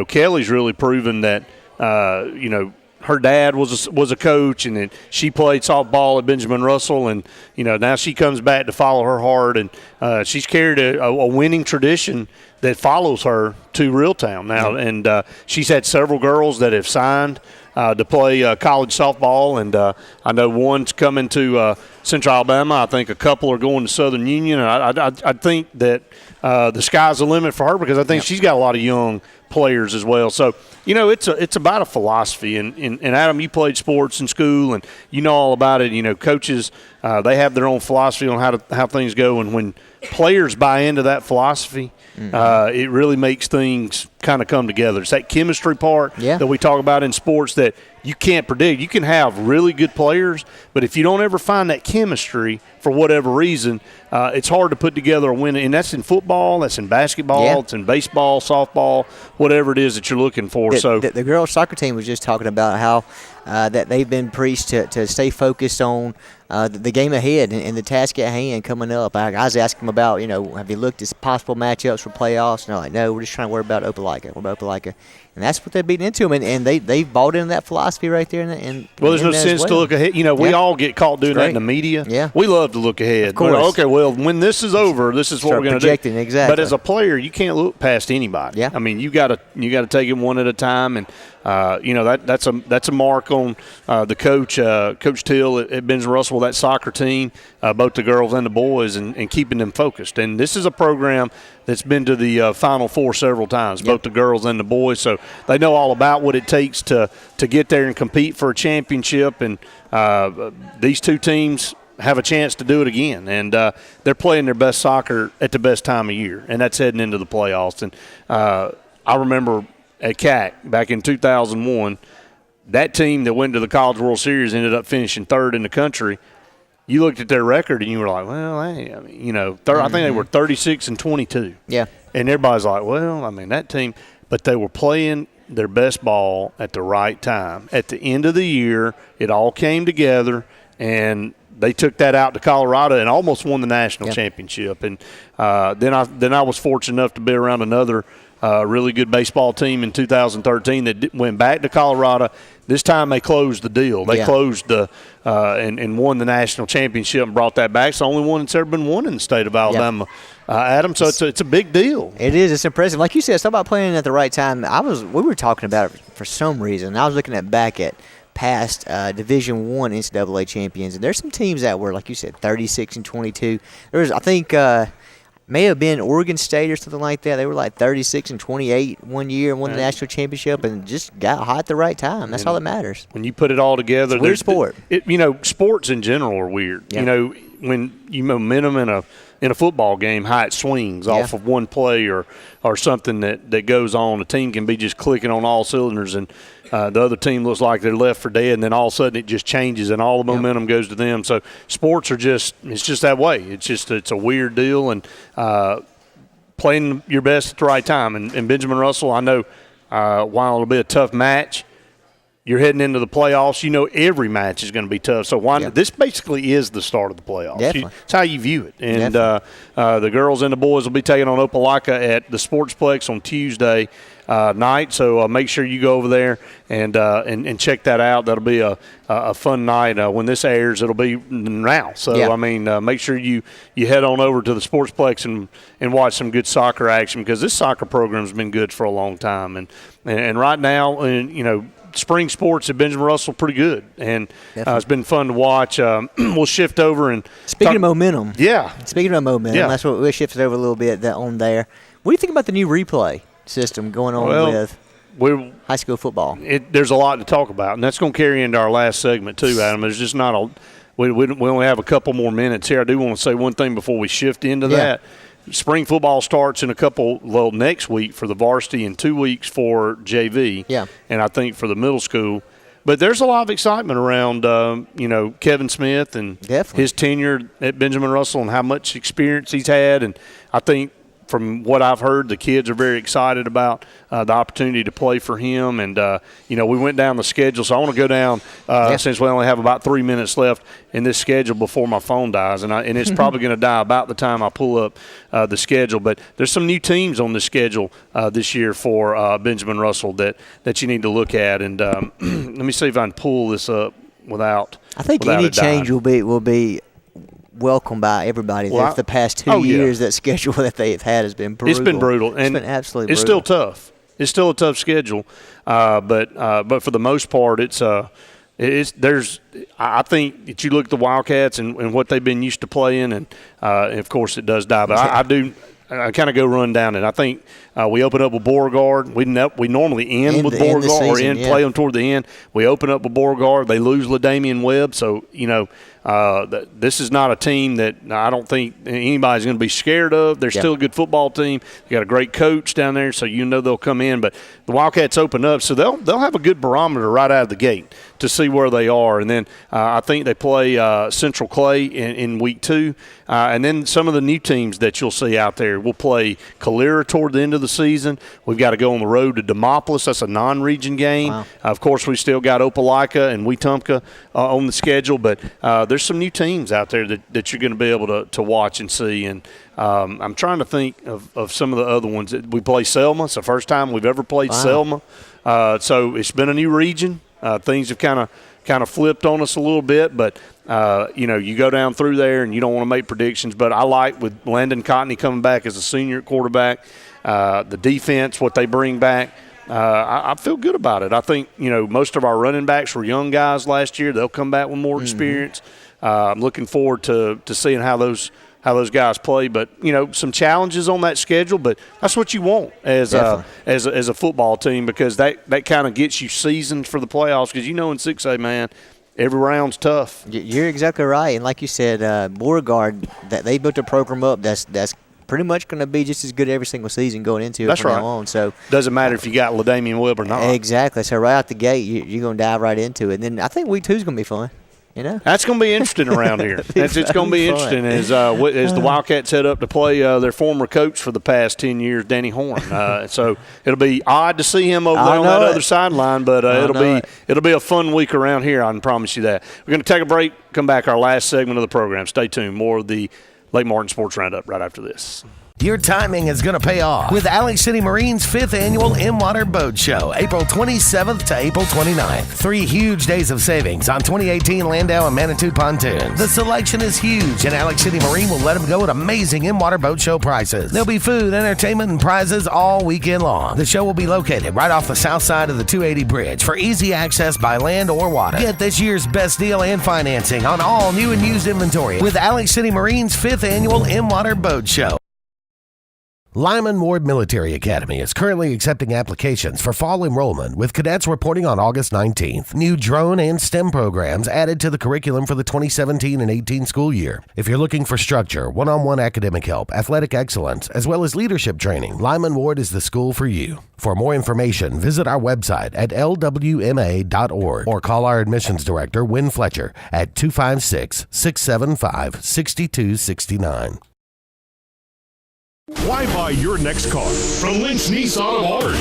Kelly's really proven that her dad was a coach, and then she played softball at Benjamin Russell, and now she comes back to follow her heart, and she's carried a winning tradition that follows her to Reeltown now, and she's had several girls that have signed to play college softball, and I know one's coming to Central Alabama. I think a couple are going to Southern Union, and I think that the sky's the limit for her, because I think she's got a lot of young players as well. So it's about a philosophy, and Adam, you played sports in school, and you know all about it. Coaches, they have their own philosophy on how things go, and when players buy into that philosophy, it really makes things kind of come together. It's that chemistry part that we talk about in sports that you can't predict. You can have really good players, but if you don't ever find that chemistry for whatever reason, it's hard to put together a win. And that's in football, that's in basketball, it's in baseball, softball, whatever it is that you're looking for.
The girls' soccer team was just talking about how that they've been preached to stay focused on the game ahead and the task at hand coming up. I was asking them about, have you looked at possible matchups for playoffs? And they're like, no, we're just trying to worry about Opelika. And that's what they're beating into them, and they've bought into that philosophy right there.
Well, there's no sense to look ahead. We all get caught doing that in the media.
Yeah.
We love to look ahead.
Of course.
Okay, well, when this is over, this is what we're going to do.
Exactly.
But as a player, you can't look past anybody.
Yeah.
I mean, you got to take it one at a time, and that's a mark on the coach, Coach Till at Benjamin Russell, that soccer team, both the girls and the boys, and keeping them focused. And this is a program that's been to the Final Four several times, both the girls and the boys, so they know all about what it takes to get there and compete for a championship. And these two teams have a chance to do it again, and they're playing their best soccer at the best time of year, and that's heading into the playoffs. And I remember at CAC back in 2001, that team that went to the College World Series ended up finishing third in the country. You looked at their record and you were like, well, I think they were 36-22.
Yeah.
And everybody's like, well, that team, but they were playing their best ball at the right time. At the end of the year, it all came together, and they took that out to Colorado and almost won the national championship. And then I was fortunate enough to be around another really good baseball team in 2013 that went back to Colorado. This time they closed the deal. They closed and won the national championship and brought that back. It's the only one that's ever been won in the state of Alabama, Adam. So it's a big deal.
It is. It's impressive. Like you said, it's about playing at the right time. We were talking about it for some reason. I was looking back at past Division I NCAA champions, and there's some teams that were, like you said, 36-22. There was, I think, may have been Oregon State or something like that. They were like 36-28 one year and won the national championship, and just got hot at the right time. That's all that matters.
When you put it all together,
it's a weird sport.
Sports in general are weird. Yeah. When you momentum in a football game, how it swings off of one play or something that goes on. A team can be just clicking on all cylinders, and the other team looks like they're left for dead, and then all of a sudden it just changes and all the momentum goes to them. So sports are it's just that way. It's a weird deal, and playing your best at the right time. And Benjamin Russell, I know while it'll be a tough match, you're heading into the playoffs. Every match is going to be tough. So this basically is the start of the playoffs. It's how you view it. And the girls and the boys will be taking on Opelika at the Sportsplex on Tuesday night. So make sure you go over there and check that out. That'll be a fun night. When this airs, it'll be now. So make sure you head on over to the Sportsplex and watch some good soccer action, because this soccer program's been good for a long time. And right now, spring sports at Benjamin Russell pretty good, and it's been fun to watch. We'll shift over and
speaking of momentum.
Speaking
of momentum, that's what we shifted over a little bit on there. What do you think about the new replay system going on with high school football?
There's a lot to talk about, and that's going to carry into our last segment too, Adam. There's just not we only have a couple more minutes here. I do want to say one thing before we shift into that. Spring football starts in next week for the varsity and 2 weeks for JV.
Yeah.
And I think for the middle school. But there's a lot of excitement around, Kevin Smith and his tenure at Benjamin Russell and how much experience he's had. And I think from what I've heard, the kids are very excited about the opportunity to play for him. And, we went down the schedule. So I want to go down since we only have about 3 minutes left in this schedule before my phone dies. And it's probably going to die about the time I pull up the schedule. But there's some new teams on the schedule this year for Benjamin Russell that you need to look at. And let me see if I can pull this up without.
I think any change will be welcomed by everybody. The past 2 years, that schedule that they've had has been brutal.
It's been brutal.
It's been absolutely brutal.
It's still tough. It's still a tough schedule, but for the most part, I think that you look at the Wildcats and what they've been used to playing, and of course it does die. But I kind of go run down it. I think we open up with Beauregard. We normally end with Beauregard or play them toward the end. We open up with Beauregard. They lose LaDamian Webb, so this is not a team that I don't think anybody's going to be scared of. They're still a good football team. They got a great coach down there, so they'll come in. But the Wildcats open up, so they'll have a good barometer right out of the gate to see where they are. And then I think they play Central Clay in week 2. And then some of the new teams that you'll see out there. We'll play Calera toward the end of the season. We've got to go on the road to Demopolis. That's a non-region game. Wow. Of course, we still got Opelika and Wetumpka on the schedule. But there's some new teams out there that you're going to be able to watch and see. And I'm trying to think of some of the other ones. We play Selma. It's the first time we've ever played Selma. So it's been a new region. Things have kind of flipped on us a little bit, but you go down through there and you don't want to make predictions. But I like with Landon Cotney coming back as a senior at quarterback, the defense, what they bring back. I feel good about it. I think most of our running backs were young guys last year. They'll come back with more experience. I'm looking forward to seeing how those guys play. But some challenges on that schedule. But that's what you want as a football team, because that kind of gets you seasoned for the playoffs. Because in 6A, man, every round's tough.
You're exactly right. And like you said, Beauregard, that they built a program up that's pretty much going to be just as good every single season going into it from now on. So
doesn't matter if you got LaDamian Webb or not.
Exactly. So right out the gate, you're going to dive right into it. And then I think week 2 is going to be fun.
That's going to be interesting around here. It's going to be interesting as the Wildcats head up to play their former coach for the past 10 years, Danny Horn. So it'll be odd to see him over there on that other sideline, but it'll be a fun week around here. I can promise you that. We're going to take a break. Come back, our last segment of the program. Stay tuned. More of the Lake Martin Sports Roundup right after this.
Your timing is going to pay off with Alex City Marine's 5th Annual In-Water Boat Show, April 27th to April 29th. 3 huge days of savings on 2018 Landau and Manitou pontoons. The selection is huge, and Alex City Marine will let them go at amazing in-water boat show prices. There'll be food, entertainment, and prizes all weekend long. The show will be located right off the south side of the 280 bridge for easy access by land or water. Get this year's best deal and financing on all new and used inventory with Alex City Marine's 5th Annual In-Water Boat Show. Lyman Ward Military Academy is currently accepting applications for fall enrollment, with cadets reporting on August 19th. New drone and STEM programs added to the curriculum for the 2017 and 18 school year. If you're looking for structure, one-on-one academic help, athletic excellence, as well as leadership training, Lyman Ward is the school for you. For more information, visit our website at lwma.org or call our admissions director, Wynn Fletcher, at 256-675-6269.
Why buy your next car from Lynch Nissan of Auburn?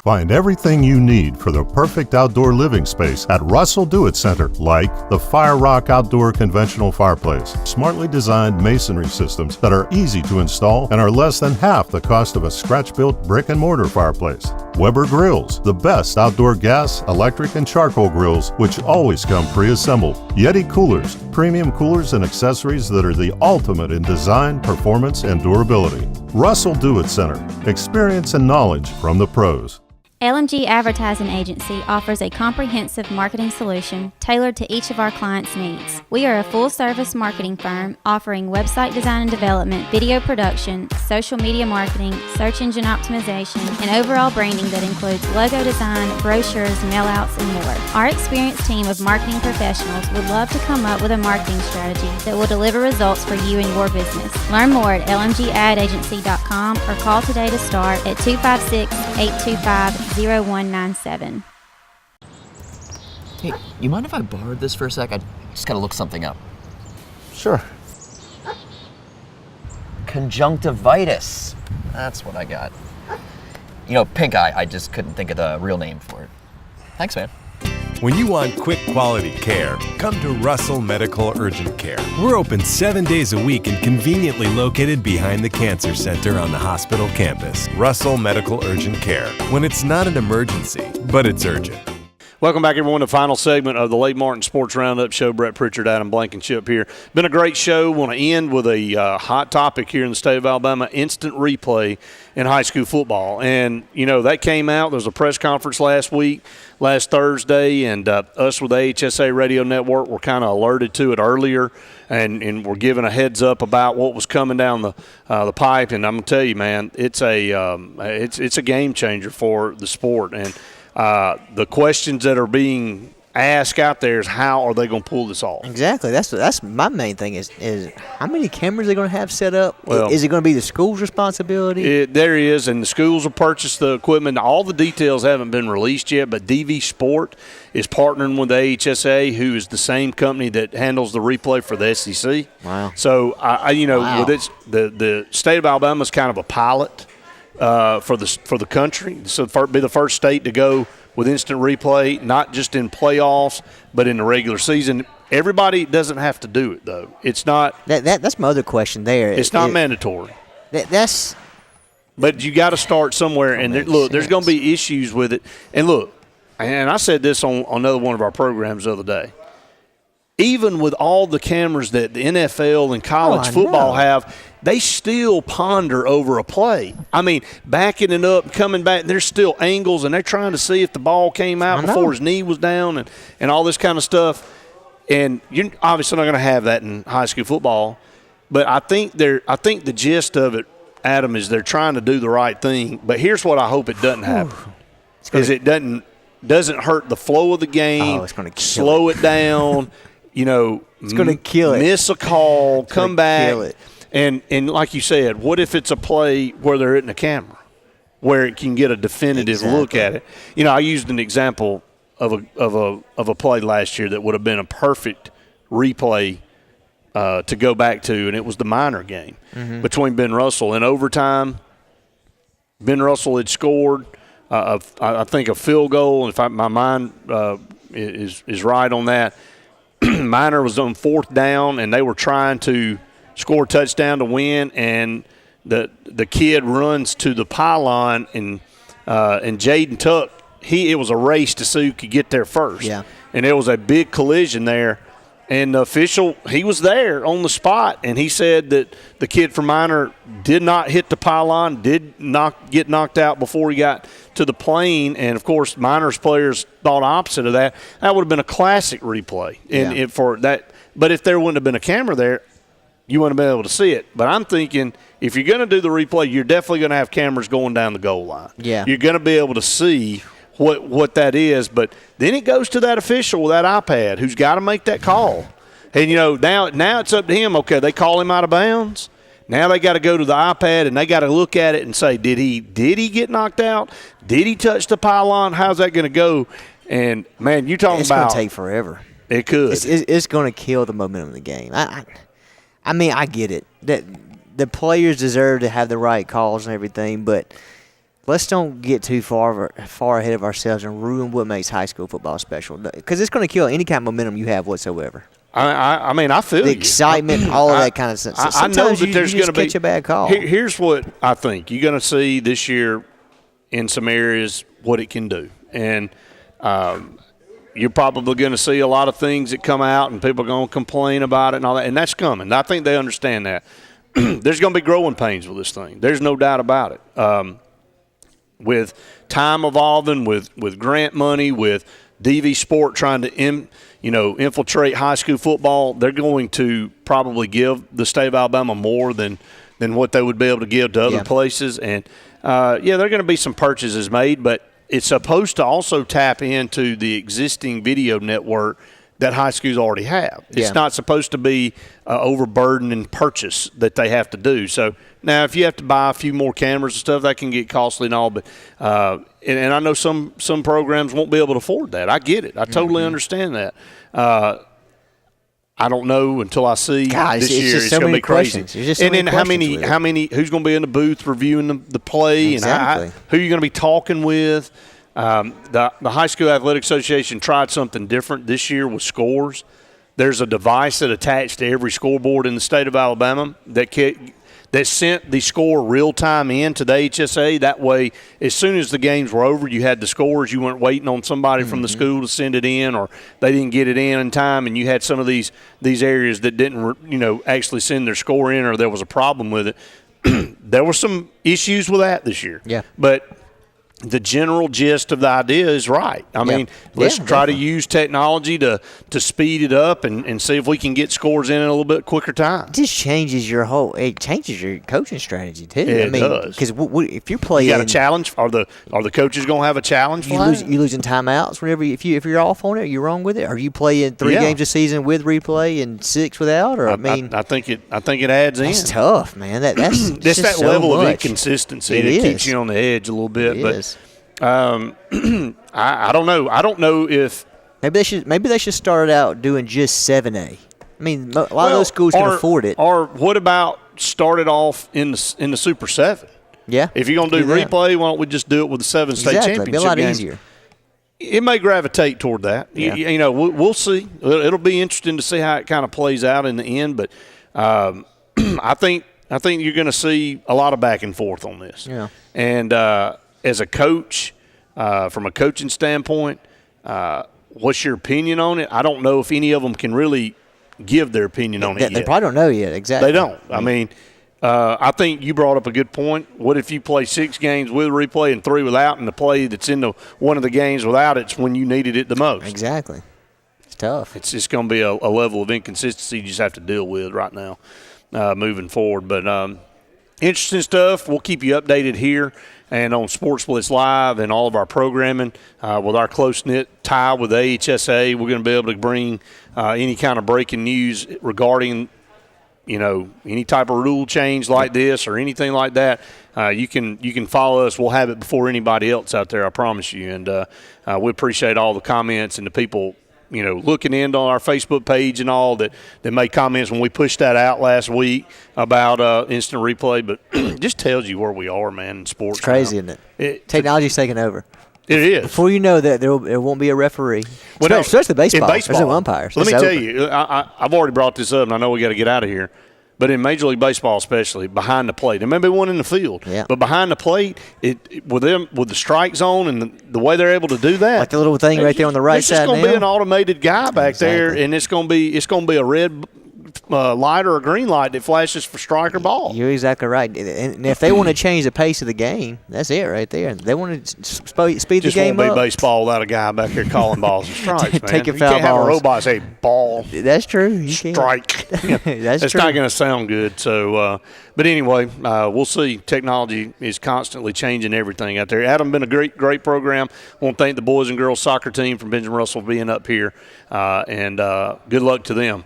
Find everything you need for the perfect outdoor living space at Russell Do-It Center, like the Fire Rock Outdoor Conventional Fireplace. Smartly designed masonry systems that are easy to install and are less than half the cost of a scratch-built brick and mortar fireplace. Weber Grills, the best outdoor gas, electric, and charcoal grills, which always come pre-assembled. Yeti Coolers, premium coolers and accessories that are the ultimate in design, performance, and durability. Russell Do-It Center, experience and knowledge from the pros.
LMG Advertising Agency offers a comprehensive marketing solution tailored to each of our clients' needs. We are a full-service marketing firm offering website design and development, video production, social media marketing, search engine optimization, and overall branding that includes logo design, brochures, mailouts, and more. Our experienced team of marketing professionals would love to come up with a marketing strategy that will deliver results for you and your business. Learn more at lmgadagency.com or call today to start at 256-825-0197.
Hey, you mind if I borrowed this for a sec? I just gotta look something up.
Sure.
Conjunctivitis. That's what I got. You know, pink eye, I just couldn't think of the real name for it. Thanks, man.
When you want quick quality care, come to Russell Medical Urgent Care. We're open 7 days a week and conveniently located behind the Cancer Center on the hospital campus. Russell Medical Urgent Care. When it's not an emergency, but it's urgent.
Welcome back, everyone, to the final segment of the Lake Martin Sports Roundup show. Brett Pritchard, Adam Blankenship here. Been a great show. Want to end with a hot topic here in the state of Alabama, instant replay in high school football. And, you know, that came out. There was a press conference last Thursday, and us with the AHSA Radio Network were kind of alerted to it earlier, and we're giving a heads up about what was coming down the pipe. And I'm going to tell you, man, it's a game changer for the sport. And the questions that are being asked out there is how are they going to pull this off?
Exactly. That's my main thing is how many cameras are they going to have set up?
Well,
is it going to be the school's responsibility?
There is, and the schools will purchase the equipment. All the details haven't been released yet, but DV Sport is partnering with the AHSA, who is the same company that handles the replay for the SEC.
Wow.
So, with this, the state of Alabama is kind of a pilot for the country. So be the first state to go with instant replay, not just in playoffs, but in the regular season. Everybody doesn't have to do it, though. It's not.
That's my other question there.
It's not mandatory.
That's.
But you got to start somewhere. And there's going to be issues with it. And look, and I said this on another one of our programs the other day. Even with all the cameras that the NFL and college football have, they still ponder over a play. I mean, backing it up, coming back, there's still angles, and they're trying to see if the ball came out before his knee was down and all this kind of stuff. And you're obviously not going to have that in high school football. But I think the gist of it, Adam, is they're trying to do the right thing. But here's what I hope it doesn't happen, is it doesn't hurt the flow of the game,
it's going to
slow it down. You know,
it's going to kill it.
Miss a call, come back. And like you said, what if it's a play where there isn't a camera, where it can get a definitive look at it? You know, I used an example of a play last year that would have been a perfect replay to go back to, and it was the Minor game between Ben Russell. In overtime, Ben Russell had scored, I think, a field goal. If my mind is right on that, Minor was on 4th down, and they were trying to score a touchdown to win, and the kid runs to the pylon, and Jaden Tuck, it was a race to see who could get there first.
Yeah.
And there was a big collision there, and the official, he was there on the spot, and he said that the kid from Minor did not hit the pylon, did not get knocked out before he got to the plane, and of course Minor's players thought opposite of that. That would have been a classic replay for that. But if there wouldn't have been a camera there, you wouldn't have been able to see it. But I'm thinking if you're going to do the replay, you're definitely going to have cameras going down the goal line.
Yeah.
You're going to be able to see what that is. But then it goes to that official with that iPad who's got to make that call. And, you know, now it's up to him. Okay, they call him out of bounds. Now they got to go to the iPad and they got to look at it and say, did he get knocked out? Did he touch the pylon? How's that going to go? And, man, you're talking about –
it's going to take forever.
It could.
It's going to kill the momentum of the game. I mean, I get it. That the players deserve to have the right calls and everything, but let's don't get too far ahead of ourselves and ruin what makes high school football special, because it's going to kill any kind of momentum you have whatsoever.
I mean, I feel
the excitement, all of that kind of stuff.
I know that there's going to be
catch a bad call.
Here's what I think you're going to see this year in some areas what it can do, and you're probably going to see a lot of things that come out, and people are going to complain about it and all that, and that's coming. I think they understand that. There's going to be growing pains with this thing. There's no doubt about it. with time evolving, with grant money, with DV Sport trying to infiltrate high school football, they're going to probably give the state of Alabama more than what they would be able to give to other places. And, there are going to be some purchases made, but it's supposed to also tap into the existing video network that high schools already have. It's not supposed to be overburdening purchase that they have to do. So now if you have to buy a few more cameras and stuff, that can get costly and all. But and I know some programs won't be able to afford that. I get it. I totally understand that. I don't know until I see this year. It's going to be crazy. And then how many? Who's going to be in the booth reviewing the play, and who you're going to be talking with? The High School Athletic Association tried something different this year with scores. There's a device that attached to every scoreboard in the state of Alabama that sent the score real time into the HSA. That way, as soon as the games were over, you had the scores. You weren't waiting on somebody from the school to send it in, or they didn't get it in time, and you had some of these areas that didn't actually send their score in, or there was a problem with it. There were some issues with that this year.
Yeah.
But the general gist of the idea is right. I mean, let's try to use technology to speed it up and see if we can get scores in a little bit quicker time.
It just changes your coaching strategy too.
It does.
Because if you're playing,
you got a challenge. Are the coaches going to have a challenge?
You losing timeouts whenever if you're off on it, you're wrong with it. Are you playing 3 games a season with replay and 6 without? Or I think it adds in. That's tough, man. That's
that
so
level
much.
of inconsistency that keeps you on the edge a little bit. I don't know. I don't know if
maybe they should start out doing just 7A. I mean, a lot of those schools can afford it.
Or what about start it off in the Super 7?
Yeah.
If you're going to do replay, why don't we just do it with the 7 state championship
be a lot
games?
easier.
It may gravitate toward that.
Yeah.
We'll see. It'll be interesting to see how it kind of plays out in the end. But I think you're going to see a lot of back and forth on this.
Yeah.
And as a coach, from a coaching standpoint, what's your opinion on it? I don't know if any of them can really give their opinion on it yet.
They probably don't know yet, exactly.
They don't. I mean, I think you brought up a good point. What if you play 6 games with replay and 3 without, and the play that's in one of the games without it's when you needed it the most?
Exactly. It's tough.
It's just going to be a level of inconsistency you just have to deal with right now moving forward. But interesting stuff. We'll keep you updated here and on Sports Blitz Live and all of our programming with our close-knit tie with the AHSA. We're going to be able to bring any kind of breaking news regarding, any type of rule change like this or anything like that. You can follow us. We'll have it before anybody else out there, I promise you. And we appreciate all the comments and the people looking in on our Facebook page and all that made comments when we pushed that out last week about instant replay. But just tells you where we are, man, in sports.
It's crazy, isn't it? Technology's taking over.
It is.
Before you know that, there won't be a referee. Especially baseball. There's no umpires.
Let me tell you, I've already brought this up, and I know we got to get out of here. But in Major League Baseball, especially behind the plate, there may be one in the field, but behind the plate, with the strike zone and the way they're able to do that,
like the little thing right there on the right side.
It's going to be an automated guy back there, and it's going to be a red light or a green light that flashes for strike or ball.
You're exactly right. And if they want to change the pace of the game, that's it right there. They want to speed the game up.
Just won't be baseball without a guy back here calling balls and strikes, man.
Taking
you
foul
can't have a
balls.
robot say ball.
That's true. You
strike.
That's
true. Not going to sound good. So, but anyway, we'll see. Technology is constantly changing everything out there. Adam, been a great program. I want to thank the boys and girls soccer team from Benjamin Russell for being up here, and good luck to them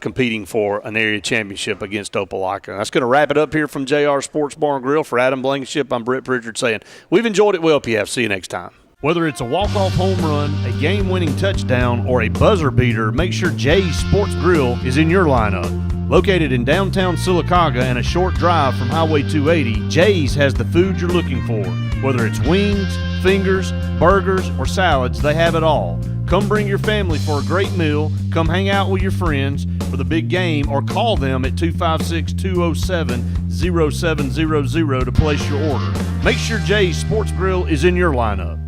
competing for an area championship against Opelika. That's going to wrap it up here from JR Sports Bar and Grill. For Adam Blankenship, I'm Brett Pritchard saying we've enjoyed it. We hope you have. See you next time. Whether it's a walk-off home run, a game-winning touchdown, or a buzzer beater, make sure Jay's Sports Grill is in your lineup. Located in downtown Sylacauga and a short drive from Highway 280, Jay's has the food you're looking for. Whether it's wings, fingers, burgers, or salads, they have it all. Come bring your family for a great meal, come hang out with your friends for the big game, or call them at 256-207-0700 to place your order. Make sure Jay's Sports Grill is in your lineup.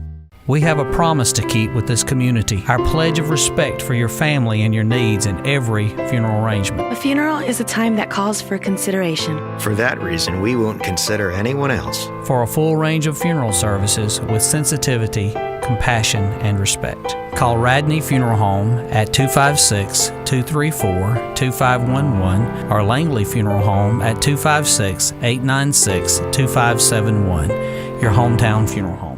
We have a promise to keep with this community, our pledge of respect for your family and your needs in every funeral arrangement.
A funeral is a time that calls for consideration.
For that reason, we won't consider anyone else.
For a full range of funeral services with sensitivity, compassion, and respect, call Radney Funeral Home at 256-234-2511 or Langley Funeral Home at 256-896-2571, your hometown funeral home.